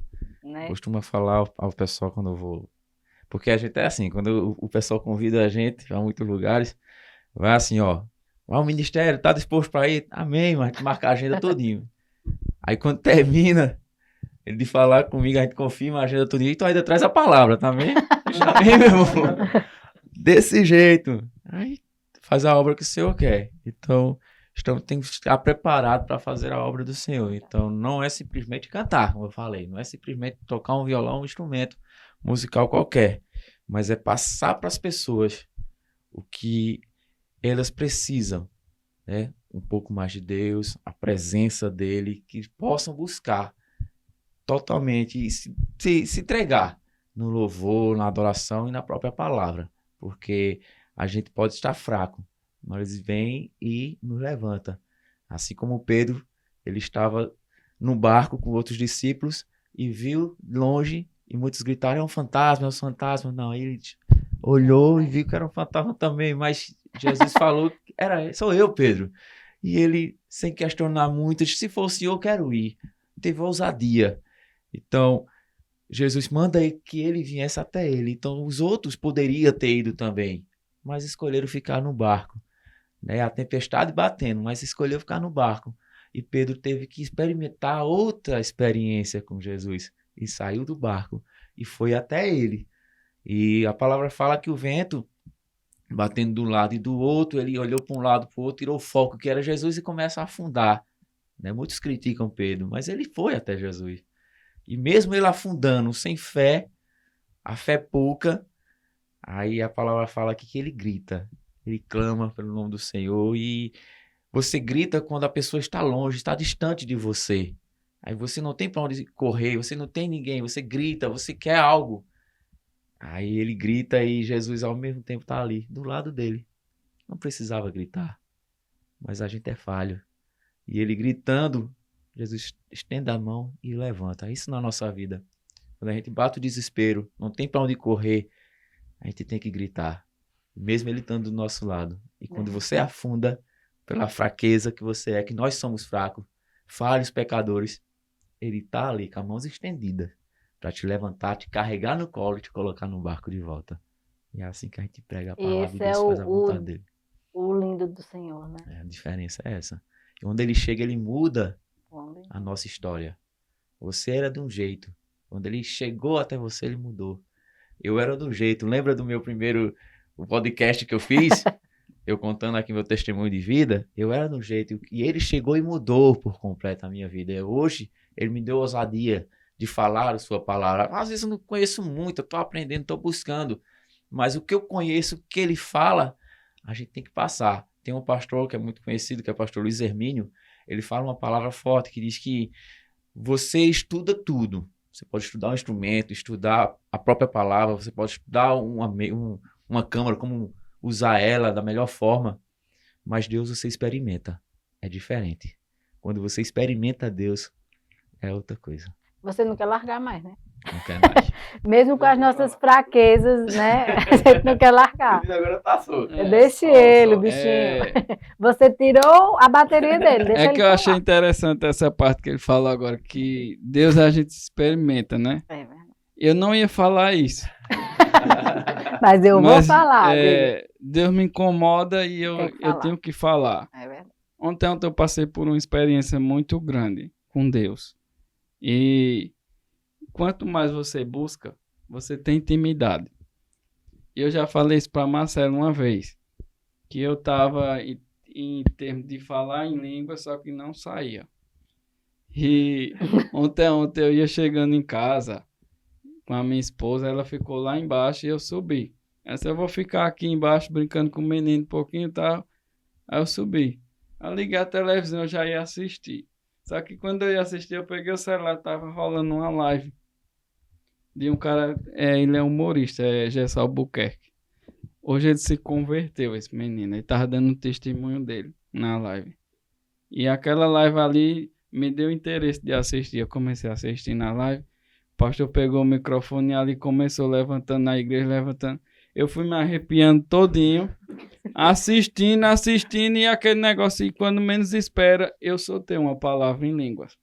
né? Costuma falar ao pessoal quando eu vou. Porque a gente é assim, quando o pessoal convida a gente a muitos lugares, vai assim, ó. Vai ao ministério, tá disposto para ir? Amém, mas marca a agenda todinho. Aí quando termina ele de falar comigo, a gente confirma a agenda todinho, e tu ainda traz a palavra, tá bem? Amém, meu irmão? Desse jeito. Aí faz a obra que o Senhor quer. Então, tem que estar preparado para fazer a obra do Senhor. Então, não é simplesmente cantar, como eu falei. Não é simplesmente tocar um violão, um instrumento musical qualquer. Mas é passar para as pessoas o que elas precisam, né? Um pouco mais de Deus, a presença dele, que possam buscar totalmente e se entregar no louvor, na adoração e na própria palavra. Porque a gente pode estar fraco, mas ele vem e nos levanta. Assim como Pedro, ele estava no barco com outros discípulos e viu longe e muitos gritaram, é um fantasma, é um fantasma. Não, ele olhou e viu que era um fantasma também, mas Jesus falou, sou eu, Pedro. E ele, sem questionar muito, disse, se for o Senhor, eu quero ir. Teve ousadia. Então, Jesus manda que ele viesse até ele. Então, os outros poderiam ter ido também, mas escolheram ficar no barco. Né? A tempestade batendo, mas escolheu ficar no barco. E Pedro teve que experimentar outra experiência com Jesus. E saiu do barco e foi até ele. E a palavra fala que o vento, batendo de um lado e do outro, ele olhou para um lado, para o outro, tirou o foco que era Jesus e começa a afundar. Né? Muitos criticam Pedro, mas ele foi até Jesus. E mesmo ele afundando sem fé, a fé pouca, aí a palavra fala aqui que ele grita. Ele clama pelo nome do Senhor e você grita quando a pessoa está longe, está distante de você. Aí você não tem para onde correr, você não tem ninguém, você grita, você quer algo. Aí ele grita e Jesus ao mesmo tempo está ali, do lado dele. Não precisava gritar, mas a gente é falho. E ele gritando, Jesus estende a mão e levanta. Isso na nossa vida. Quando a gente bate o desespero, não tem para onde correr, a gente tem que gritar. Mesmo ele estando do nosso lado. E quando você afunda pela fraqueza que você é, que nós somos fracos, falhos, pecadores, ele está ali com as mãos estendidas para te levantar, te carregar no colo e te colocar no barco de volta. E é assim que a gente prega a palavra Esse e Deus faz a vontade dele. O lindo do Senhor, né? A diferença é essa. E quando ele chega, ele muda a nossa história. Você era de um jeito. Quando ele chegou até você, ele mudou. Eu era de um jeito. Lembra do meu primeiro podcast que eu fiz? Eu contando aqui meu testemunho de vida. Eu era de um jeito. E ele chegou e mudou por completo a minha vida. Hoje, ele me deu ousadia de falar a sua palavra. Às vezes eu não conheço muito, eu estou aprendendo, estou buscando. Mas o que eu conheço, o que ele fala, a gente tem que passar. Tem um pastor que é muito conhecido, que é o pastor Luiz Hermínio. Ele fala uma palavra forte que diz que você estuda tudo. Você pode estudar um instrumento, estudar a própria palavra, você pode estudar uma câmara, como usar ela da melhor forma. Mas Deus você experimenta. É diferente. Quando você experimenta Deus, é outra coisa. Você não quer largar mais, né? Não quer mais. Mesmo com as nossas fraquezas, né? A gente não quer largar. Agora passou. Deixe ele, bichinho. Você tirou a bateria dele. Deixa É ele que eu achei falar. interessante essa parte que ele falou agora, que Deus a gente experimenta, né? É verdade. Eu não ia falar isso. Mas eu vou Mas, falar. Deus me incomoda e Tem que eu falar. tenho que falar. É verdade. Ontem eu passei por uma experiência muito grande. com Deus. E quanto mais você busca, você tem intimidade. Eu já falei isso para Marcelo uma vez, que eu estava em termos de falar em língua, só que não saía. E ontem eu ia chegando em casa com a minha esposa, ela ficou lá embaixo e eu subi. Essa eu vou ficar aqui embaixo brincando com o menino um pouquinho e tal. Aí eu subi. Aí liguei a televisão, eu já ia assistir. Só que quando eu ia assistir, eu peguei o celular, tava rolando uma live de um cara, ele é humorista, é Gerson Albuquerque. Hoje ele se converteu, esse menino. Ele tava dando um testemunho dele na live. E aquela live ali me deu interesse de assistir. Eu comecei a assistir na live. O pastor pegou o microfone ali e começou levantando na igreja, levantando. Eu fui me arrepiando todinho, assistindo, e aquele negócio, e quando menos espera, eu soltei uma palavra em línguas.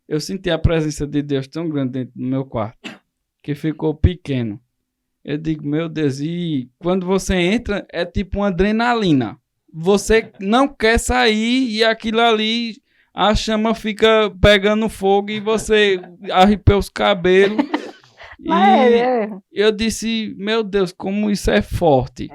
Eu senti a presença de Deus tão grande dentro do meu quarto, que ficou pequeno. Eu digo, meu Deus, e quando você entra, é tipo uma adrenalina. Você não quer sair e aquilo ali, a chama fica pegando fogo e você arrepia os cabelos. E eu disse, meu Deus, como isso é forte.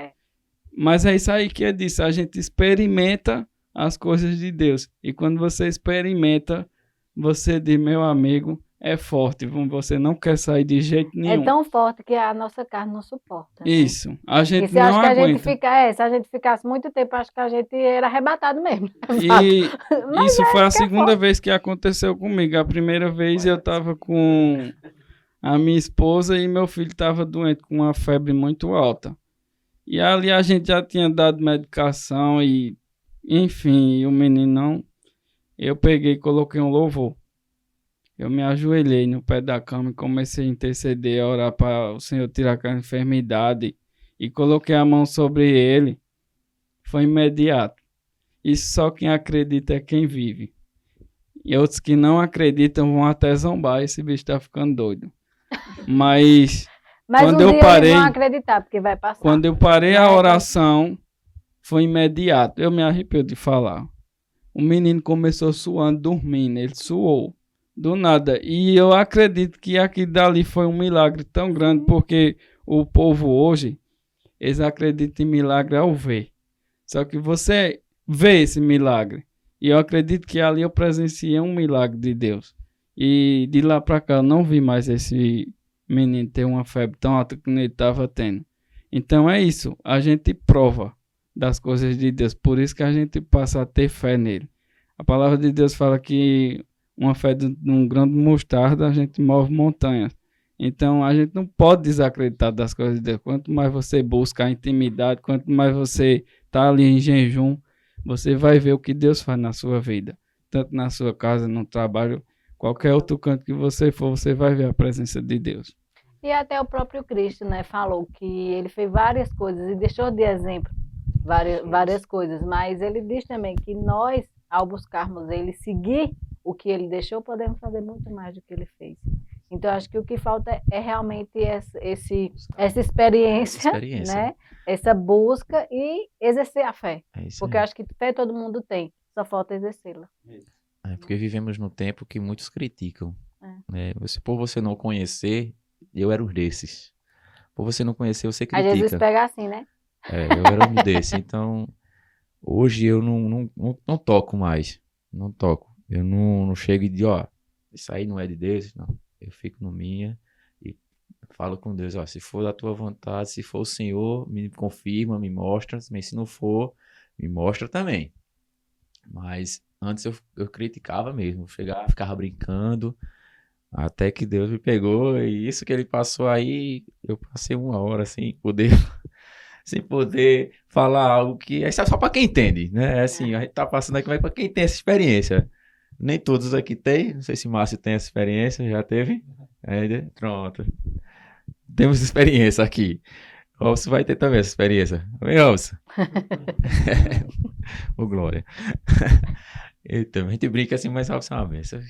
Mas é isso aí que eu disse, a gente experimenta as coisas de Deus. E quando você experimenta, você diz, meu amigo, é forte, você não quer sair de jeito nenhum. É tão forte que a nossa carne não suporta. Né? Isso, a gente e se não acho que aguenta. Se a gente ficasse muito tempo, acho que a gente era arrebatado mesmo. E Mas isso foi a segunda forte. vez que aconteceu comigo. A primeira vez eu estava com a minha esposa e meu filho estava doente com uma febre muito alta. E ali a gente já tinha dado medicação e, enfim, o menino não. Eu peguei e coloquei um louvor. Eu me ajoelhei no pé da cama e comecei a interceder, a orar para o Senhor tirar aquela enfermidade. E coloquei a mão sobre ele. Foi imediato. E só quem acredita é quem vive. E outros que não acreditam vão até zombar. Esse bicho tá ficando doido. Mas quando um eu dia parei, eles vão acreditar, porque vai passar. quando eu parei a oração, foi imediato. Eu me arrepio de falar. O menino começou suando, dormindo. Ele suou. Do nada. E eu acredito que aquilo dali foi um milagre tão grande, porque o povo hoje, eles acreditam em milagre ao ver. Só que você vê esse milagre. E eu acredito que ali eu presenciei um milagre de Deus. E de lá pra cá eu não vi mais esse menino ter uma febre tão alta que ele estava tendo. Então é isso. A gente prova das coisas de Deus. Por isso que a gente passa a ter fé nele. A palavra de Deus fala que uma fé de um grão de mostarda, a gente move montanhas. Então, a gente não pode desacreditar das coisas de Deus. Quanto mais você busca a intimidade, quanto mais você está ali em jejum, você vai ver o que Deus faz na sua vida. Tanto na sua casa, no trabalho, qualquer outro canto que você for, você vai ver a presença de Deus. E até o próprio Cristo, né, falou que ele fez várias coisas e deixou de exemplo várias coisas. Mas ele diz também que nós, ao buscarmos ele, seguir o que ele deixou, podemos fazer muito mais do que ele fez. Então, acho que o que falta é realmente essa experiência, né? Essa busca e exercer a fé. Porque eu acho que fé todo mundo tem, só falta exercê-la. Porque vivemos num tempo que muitos criticam. Por você não conhecer, eu era um desses. Por você não conhecer, você critica. Às vezes pega assim, né? Eu era um desses. Então, hoje eu não toco mais. Não toco. Eu não chego e digo, isso aí não é de Deus, não. Eu fico no minha e falo com Deus, se for da tua vontade, se for o Senhor, me confirma, me mostra, mas se não for, me mostra também. Mas antes eu criticava mesmo, ficava brincando, até que Deus me pegou, e isso que ele passou aí, eu passei 1 hora sem poder falar algo que é só para quem entende, né? Assim, a gente tá passando aqui, mas para quem tem essa experiência. Nem todos aqui tem, não sei se Márcio tem essa experiência, já teve? Pronto. Temos experiência aqui. O Robson vai ter também essa experiência. Oi, Robson. Ô, Glória. Então, a gente brinca assim, mas Robson é uma benção.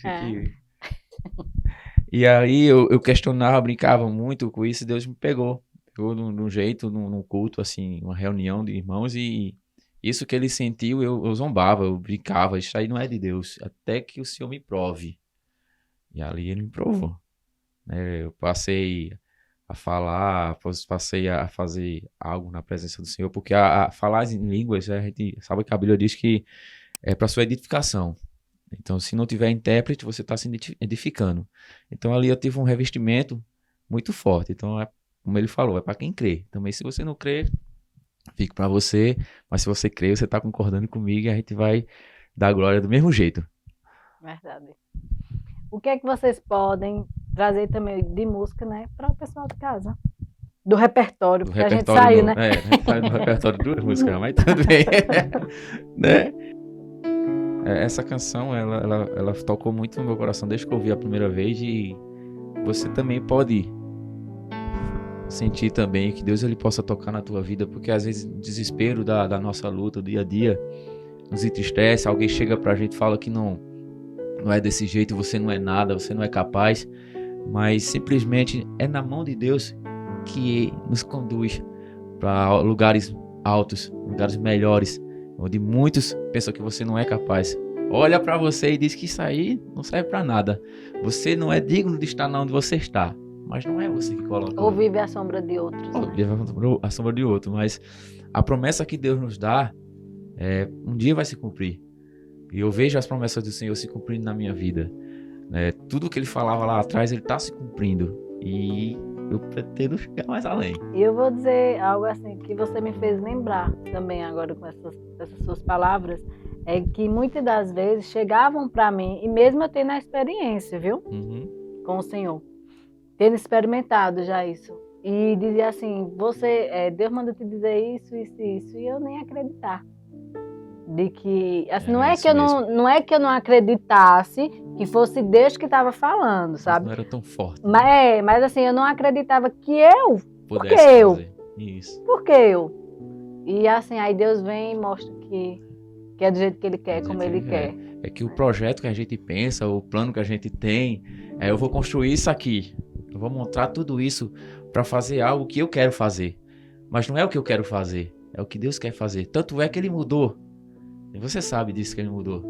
E aí eu questionava, brincava muito com isso, e Deus me pegou. Pegou de um jeito, num culto, assim, uma reunião de irmãos, e Isso que ele sentiu, eu zombava, eu brincava, isso aí não é de Deus, até que o Senhor me prove. E ali ele me provou, né? Eu passei a falar, passei a fazer algo na presença do Senhor, porque a falar em línguas, a gente sabe que a Bíblia diz que é para sua edificação. Então, se não tiver intérprete, você está se edificando. Então, ali eu tive um revestimento muito forte. Então, como ele falou, é para quem crê. Também, se você não crê, fica para você. Mas se você crê, você está concordando comigo e a gente vai dar glória do mesmo jeito. Verdade. O que é que vocês podem trazer também de música, né, para o pessoal de casa? Do repertório, porque a gente saiu, né? A gente saiu do repertório de duas músicas, mas tudo bem. Né? Essa canção, ela tocou muito no meu coração desde que eu ouvi a primeira vez, e você também pode sentir também que Deus ele possa tocar na tua vida, porque às vezes o desespero da nossa luta, do dia a dia, nos entristece. Alguém chega pra gente e fala que não é desse jeito, você não é nada, você não é capaz, mas simplesmente é na mão de Deus que nos conduz para lugares altos, lugares melhores, onde muitos pensam que você não é capaz. Olha para você e diz que isso aí não serve para nada. Você não é digno de estar onde você está. Mas não é você que coloca. Ou vive à sombra de outros. Ou vive à sombra de outro. Mas a promessa que Deus nos dá, um dia vai se cumprir. E eu vejo as promessas do Senhor se cumprindo na minha vida. Tudo que Ele falava lá atrás, Ele está se cumprindo. E eu pretendo chegar mais além. E eu vou dizer algo assim que você me fez lembrar também agora com essas suas palavras, é que muitas das vezes chegavam para mim, e mesmo eu tendo a experiência, viu? Com o Senhor, tendo experimentado já isso, e dizia assim, Deus manda te dizer isso, e eu nem acreditar. De que, assim, não é que eu não acreditasse que fosse Deus que estava falando, sabe? Mas não era tão forte. Mas assim, eu não acreditava que eu pudesse fazer. Isso. Por que eu? E assim, aí Deus vem e mostra que é do jeito que Ele quer, como Ele quer. É que o projeto que a gente pensa, o plano que a gente tem, eu vou construir isso aqui. Eu vou montar tudo isso para fazer algo que eu quero fazer. Mas não é o que eu quero fazer, é o que Deus quer fazer. Tanto é que Ele mudou. E você sabe disso que Ele mudou.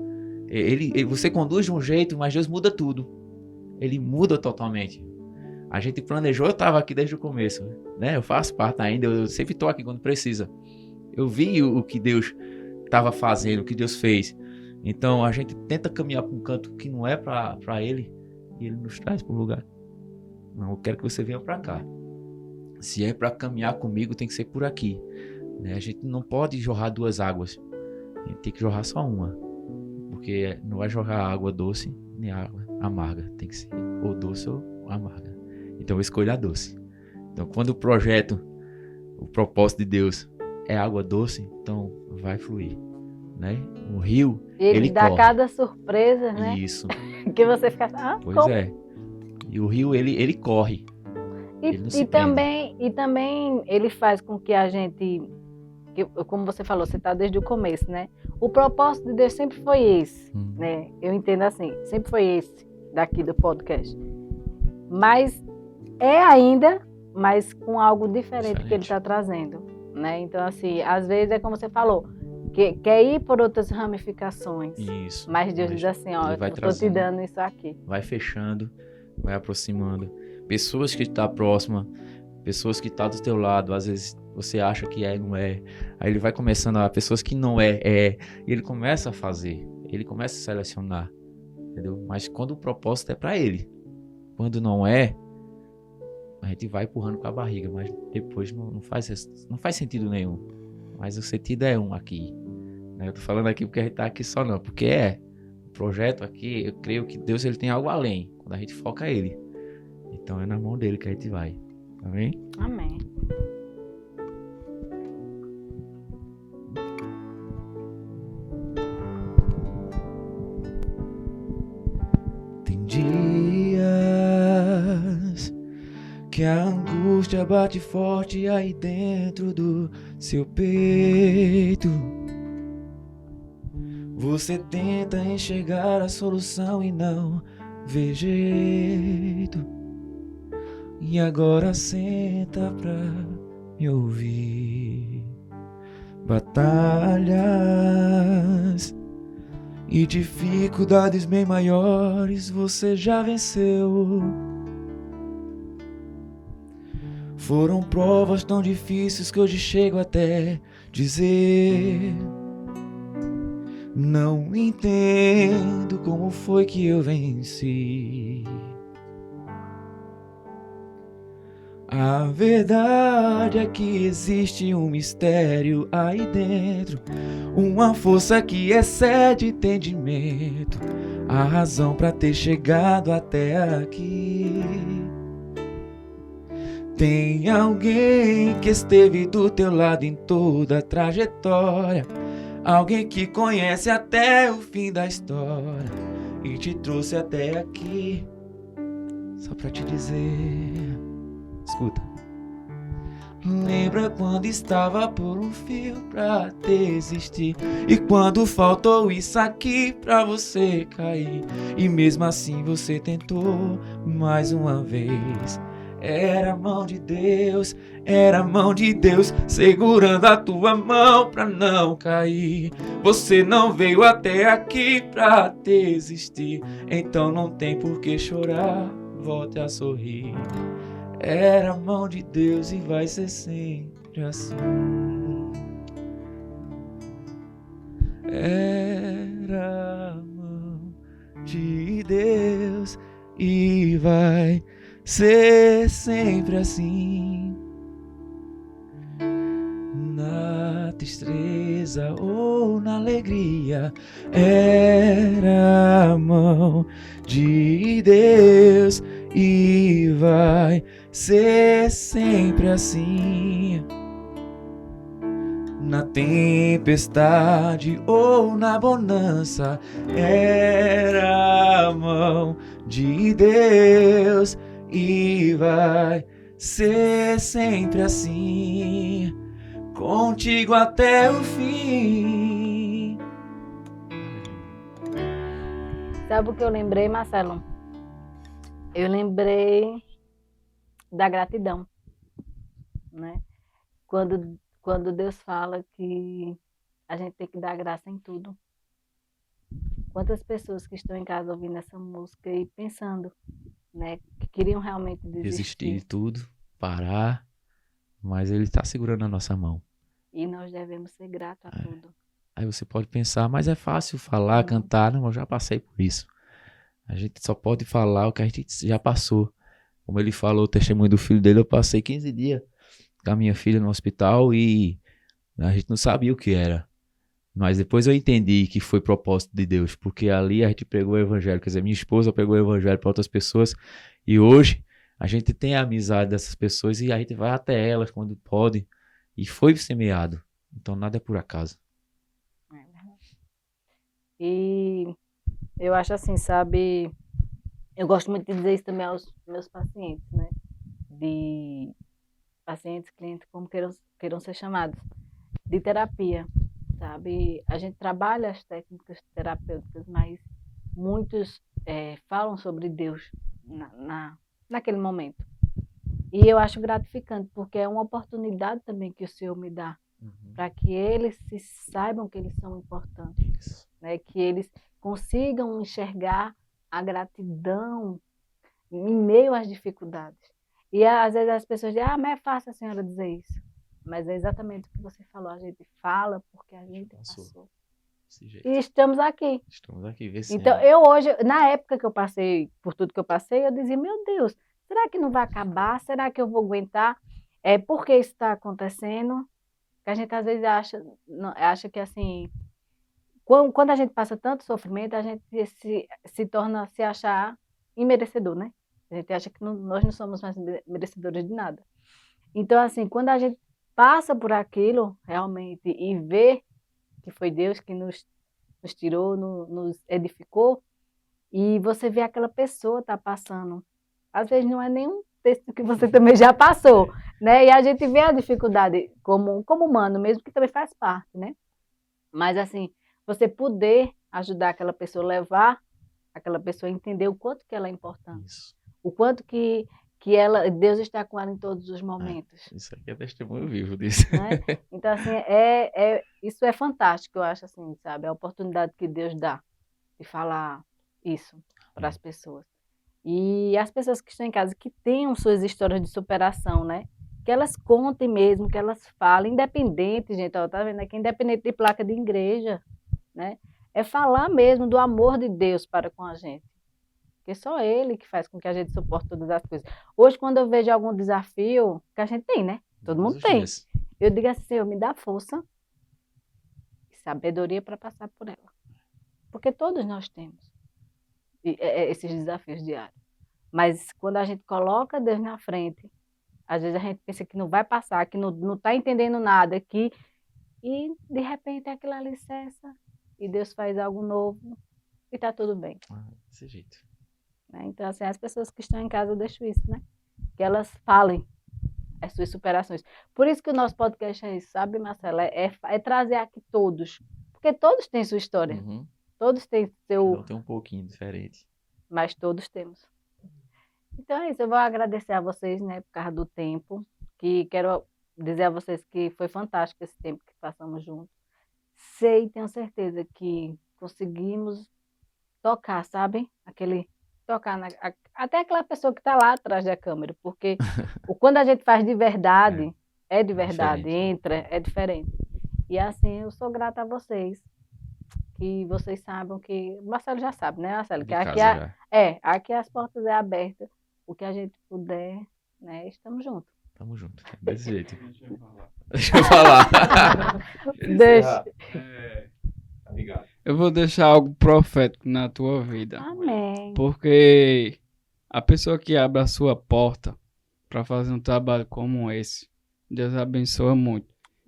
Você conduz de um jeito, mas Deus muda tudo. Ele muda totalmente. A gente planejou, eu estava aqui desde o começo, né? Eu faço parte ainda, eu sempre estou aqui quando precisa. Eu vi o que Deus estava fazendo, o que Deus fez. Então a gente tenta caminhar para um canto que não é para Ele, e Ele nos traz para um lugar. Não, eu quero que você venha para cá. Se é para caminhar comigo, tem que ser por aqui, né? A gente não pode jorrar duas águas. A gente tem que jorrar só uma. Porque não vai jorrar água doce nem água amarga. Tem que ser ou doce ou amarga. Então eu escolho a doce. Então quando o propósito de Deus é água doce, então vai fluir, né? O rio, ele dá corre. cada surpresa, né? Isso. Que você fica Pois como? é. E o rio, ele corre. Ele não se E também ele faz com que a gente, como você falou, você está desde o começo, né? O propósito de Deus sempre foi esse, né? Eu entendo assim, sempre foi esse daqui do podcast. Mas é ainda, mas com algo diferente que ele está trazendo, né? Então, assim, às vezes é como você falou, quer ir por outras ramificações. Isso. Mas Deus diz assim, ó, eu estou te dando isso aqui. Vai fechando, vai aproximando. Pessoas que estão próximas, pessoas que estão do teu lado, às vezes você acha que não é. Aí ele vai começando a pessoas que não é. E ele começa a fazer, ele começa a selecionar, entendeu? Mas quando o propósito é para ele, quando não é, a gente vai empurrando com a barriga, mas depois não faz sentido nenhum. Mas o sentido é um aqui, né? Eu tô falando aqui porque a gente tá aqui só não, porque o projeto aqui, eu creio que Deus ele tem algo além, quando a gente foca ele. Então é na mão dele que a gente vai. Amém? Amém. Tem dias que a angústia bate forte aí dentro do seu peito. Você tenta enxergar a solução e não vê jeito. E agora senta pra me ouvir. batalhas e dificuldades bem maiores você já venceu. Foram provas tão difíceis que hoje chego até dizer: não entendo como foi que eu venci. A verdade é que existe um mistério aí dentro, uma força que excede entendimento, a razão pra ter chegado até aqui. Tem alguém que esteve do teu lado em toda a trajetória, alguém que conhece até o fim da história e te trouxe até aqui só pra te dizer: escuta. Lembra quando estava por um fio pra desistir, e quando faltou isso aqui pra você cair, e mesmo assim você tentou mais uma vez. Era a mão de Deus, era a mão de Deus segurando a tua mão pra não cair. Você não veio até aqui pra desistir, então não tem por que chorar, volte a sorrir. Era a mão de Deus e vai ser sempre assim. Era a mão de Deus e vai ser sempre assim. Na tristeza ou na alegria, era a mão de Deus e vai ser sempre assim. Na tempestade ou na bonança, era a mão de Deus e vai ser sempre assim, contigo até o fim. Sabe o que eu lembrei, Marcelo? Eu lembrei da gratidão, né? Quando Deus fala que a gente tem que dar graça em tudo. Quantas pessoas que estão em casa ouvindo essa música e pensando, né, que queriam realmente Desistir de tudo, parar, mas Ele está segurando a nossa mão. E nós devemos ser gratos a tudo. Aí você pode pensar, mas é fácil falar, cantar. Não, eu já passei por isso. A gente só pode falar o que a gente já passou. Como ele falou, o testemunho do filho dele, eu passei 15 dias com a minha filha no hospital e a gente não sabia o que era. Mas depois eu entendi que foi propósito de Deus, porque ali a gente pregou o evangelho. Quer dizer, minha esposa pregou o evangelho para outras pessoas e hoje a gente tem a amizade dessas pessoas e a gente vai até elas quando pode e foi semeado. Então nada é por acaso. E eu acho assim, sabe, eu gosto muito de dizer isso também aos meus pacientes, né? De pacientes, clientes, como queiram ser chamados, de terapia, sabe? A gente trabalha as técnicas terapêuticas, mas muitos falam sobre Deus naquele momento. E eu acho gratificante, porque é uma oportunidade também que o Senhor me dá, para que eles se saibam que eles são importantes, né? Que eles consigam enxergar a gratidão em meio às dificuldades. E às vezes as pessoas dizem, mas é fácil a senhora dizer isso. Mas é exatamente o que você falou, a gente fala porque a gente passou. E estamos aqui. Estamos aqui, vencendo. Então eu hoje, na época que eu passei, por tudo que eu passei, eu dizia, meu Deus, será que não vai acabar? Será que eu vou aguentar? Por que isso está acontecendo? Que a gente às vezes acha que assim, quando a gente passa tanto sofrimento, a gente se torna a se achar imerecedor, né? A gente acha que nós não somos mais merecedores de nada. Então, assim, quando a gente passa por aquilo realmente e vê que foi Deus que nos tirou, nos edificou, e você vê aquela pessoa tá passando, às vezes não é nenhum texto que você também já passou, né? E a gente vê a dificuldade como humano mesmo, que também faz parte, né? Mas assim, você poder ajudar aquela pessoa, levar aquela pessoa a entender o quanto que ela é importante, o quanto que Deus está com ela em todos os momentos. Isso aqui é testemunho vivo disso. Né? Então, assim, isso é fantástico, eu acho, assim, sabe? A oportunidade que Deus dá de falar isso para as pessoas. E as pessoas que estão em casa, que tenham suas histórias de superação, né? Que elas contem mesmo, que elas falem, independente, gente, ó, tá vendo aqui, independente de placa de igreja, né? É falar mesmo do amor de Deus para com a gente. Porque só Ele que faz com que a gente suporte todas as coisas. Hoje, quando eu vejo algum desafio, que a gente tem, né? Todo mundo tem. Eu digo assim, Senhor, me dá força e sabedoria para passar por ela. Porque todos nós temos esses desafios diários. Mas quando a gente coloca Deus na frente, às vezes a gente pensa que não vai passar, que não está entendendo nada, e de repente aquilo ali cessa, e Deus faz algo novo, e está tudo bem. Desse jeito. Né? Então, assim, as pessoas que estão em casa, eu deixo isso, né? Que elas falem as suas superações. Por isso que o nosso podcast é isso, sabe, Marcela? É trazer aqui todos. Porque todos têm sua história. Uhum. Todos têm seu... Não tem um pouquinho diferente. Mas todos temos. Então é isso, eu vou agradecer a vocês, né, por causa do tempo, que quero dizer a vocês que foi fantástico esse tempo que passamos juntos. Tenho certeza que conseguimos tocar, sabe? Tocar até aquela pessoa que está lá atrás da câmera, porque quando a gente faz de verdade, é de verdade, diferente. é diferente. E assim, eu sou grata a vocês, que vocês saibam que... O Marcelo já sabe, né, Marcelo? De Que casa aqui, já. aqui as portas é abertas. O que a gente puder, né, estamos juntos. Tamo junto. Desse jeito. Deixa eu falar. Deixa. Eu vou deixar algo profético na tua vida. Amém. Porque a pessoa que abre a sua porta para fazer um trabalho como esse, Deus abençoa muito.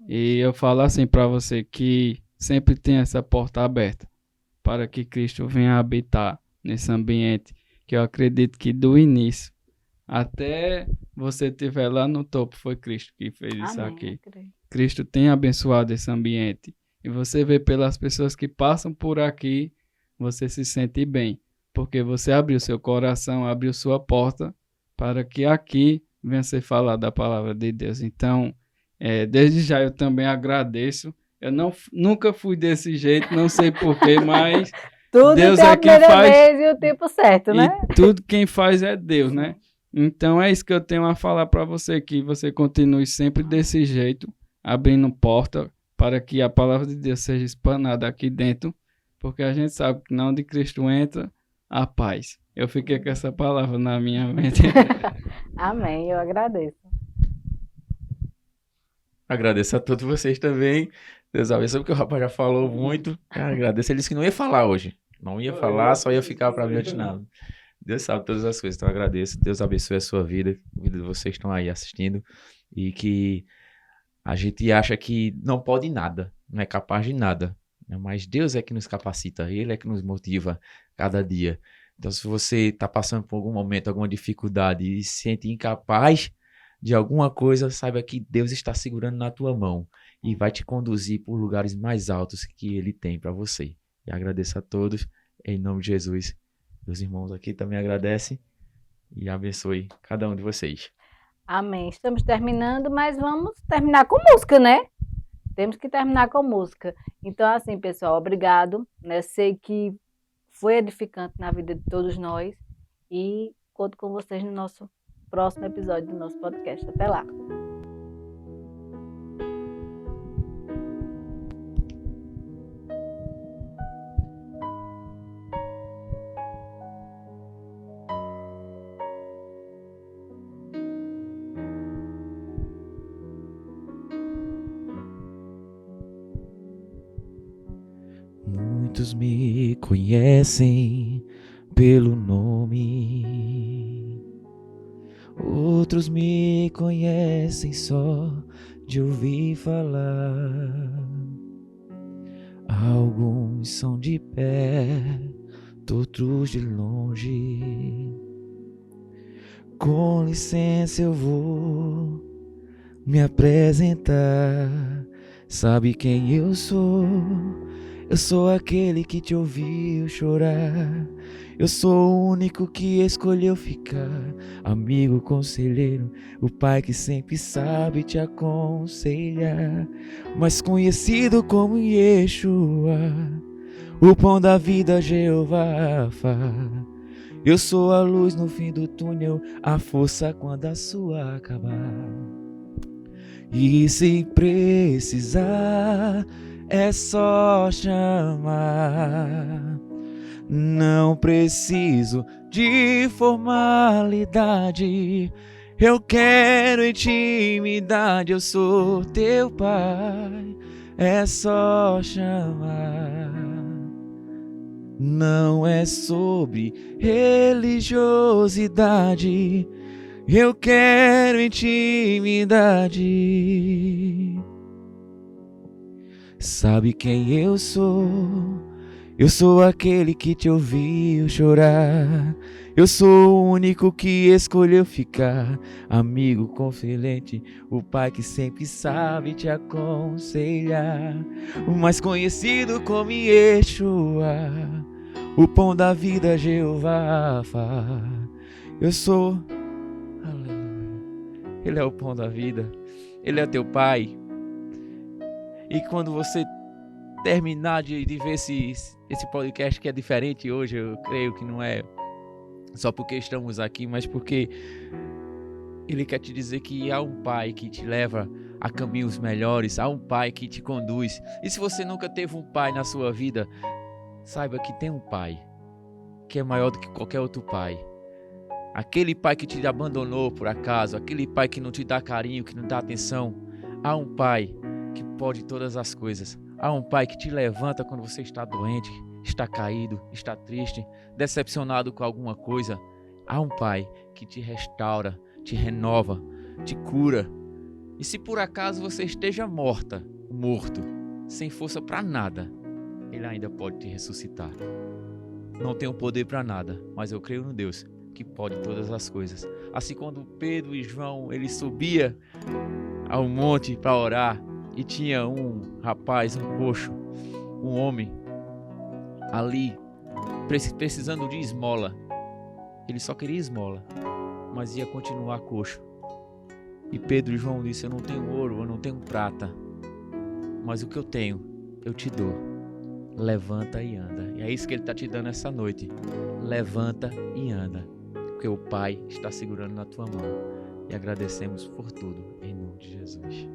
E eu falo assim para você que sempre tem essa porta aberta para que Cristo venha habitar nesse ambiente, que eu acredito que do início até você estiver lá no topo, foi Cristo que fez isso Amém, aqui. eu creio. Cristo tem abençoado esse ambiente. E você vê pelas pessoas que passam por aqui, você se sente bem. Porque você abriu seu coração, abriu sua porta para que aqui venha ser falada a palavra de Deus. Então, desde já eu também agradeço. Eu nunca fui desse jeito, não sei porquê, mas Tudo Deus tem é a quem primeira faz. vez e o tempo certo, né? E tudo quem faz é Deus, né? Então é isso que eu tenho a falar para você, que você continue sempre desse jeito, abrindo porta para que a palavra de Deus seja espanada aqui dentro, porque a gente sabe que na onde Cristo entra, a paz. Eu fiquei com essa palavra na minha mente. Amém, eu agradeço. Agradeço a todos vocês também. Deus abençoe, porque o rapaz já falou muito. Agradeço. Ele disse que não ia falar hoje. Não ia falar, só ia ficar para mim nada. Deus sabe todas as coisas, então eu agradeço. Deus abençoe a sua vida, a vida de vocês que estão aí assistindo. E que a gente acha que não pode nada, não é capaz de nada. Né? Mas Deus é que nos capacita, Ele é que nos motiva cada dia. Então, se você está passando por algum momento, alguma dificuldade e se sente incapaz de alguma coisa, saiba que Deus está segurando na tua mão e vai te conduzir por lugares mais altos que Ele tem para você. E agradeço a todos, em nome de Jesus. Meus irmãos aqui também agradecem e abençoe cada um de vocês. Amém. Estamos terminando, mas vamos terminar com música, né? Temos que terminar com música. Então, assim, pessoal, obrigado. Eu sei que foi edificante na vida de todos nós e conto com vocês no nosso próximo episódio do nosso podcast. Até lá. Muitos me conhecem pelo nome, outros me conhecem só de ouvir falar. Alguns são de perto, outros de longe. Com licença eu vou me apresentar. Sabe quem eu sou? Eu sou aquele que te ouviu chorar. Eu sou o único que escolheu ficar. Amigo, conselheiro, o pai que sempre sabe te aconselhar. Mais conhecido como Yeshua, o pão da vida, Jeová Rafa. Eu sou a luz no fim do túnel, a força quando a sua acabar. E se precisar, é só chamar. Não preciso de formalidade. Eu quero intimidade. Eu sou teu pai. É só chamar. Não é sobre religiosidade. Eu quero intimidade. Sabe quem eu sou? Eu sou aquele que te ouviu chorar. Eu sou o único que escolheu ficar. Amigo confidente, o pai que sempre sabe te aconselhar. O mais conhecido como Yeshua, o pão da vida, Jeová Rafa. Eu sou... Aleluia. Ele é o pão da vida. Ele é teu pai. E quando você terminar de ver esse podcast que é diferente hoje, eu creio que não é só porque estamos aqui, mas porque ele quer te dizer que há um pai que te leva a caminhos melhores, há um pai que te conduz. E se você nunca teve um pai na sua vida, saiba que tem um pai que é maior do que qualquer outro pai. Aquele pai que te abandonou por acaso, aquele pai que não te dá carinho, que não dá atenção, há um pai que pode todas as coisas. Há um pai que te levanta quando você está doente, está caído, está triste, decepcionado com alguma coisa. Há um pai que te restaura, te renova, te cura. E se por acaso você esteja morto, sem força para nada, ele ainda pode te ressuscitar. Não tenho poder para nada, mas eu creio no Deus que pode todas as coisas. Assim, quando Pedro e João, ele subia ao monte para orar, e tinha um rapaz, um coxo, um homem ali precisando de esmola. Ele só queria esmola, mas ia continuar coxo. E Pedro e João disse: eu não tenho ouro, eu não tenho prata, mas o que eu tenho, eu te dou. Levanta e anda. E é isso que ele está te dando essa noite. Levanta e anda, porque o Pai está segurando na tua mão. E agradecemos por tudo, em nome de Jesus.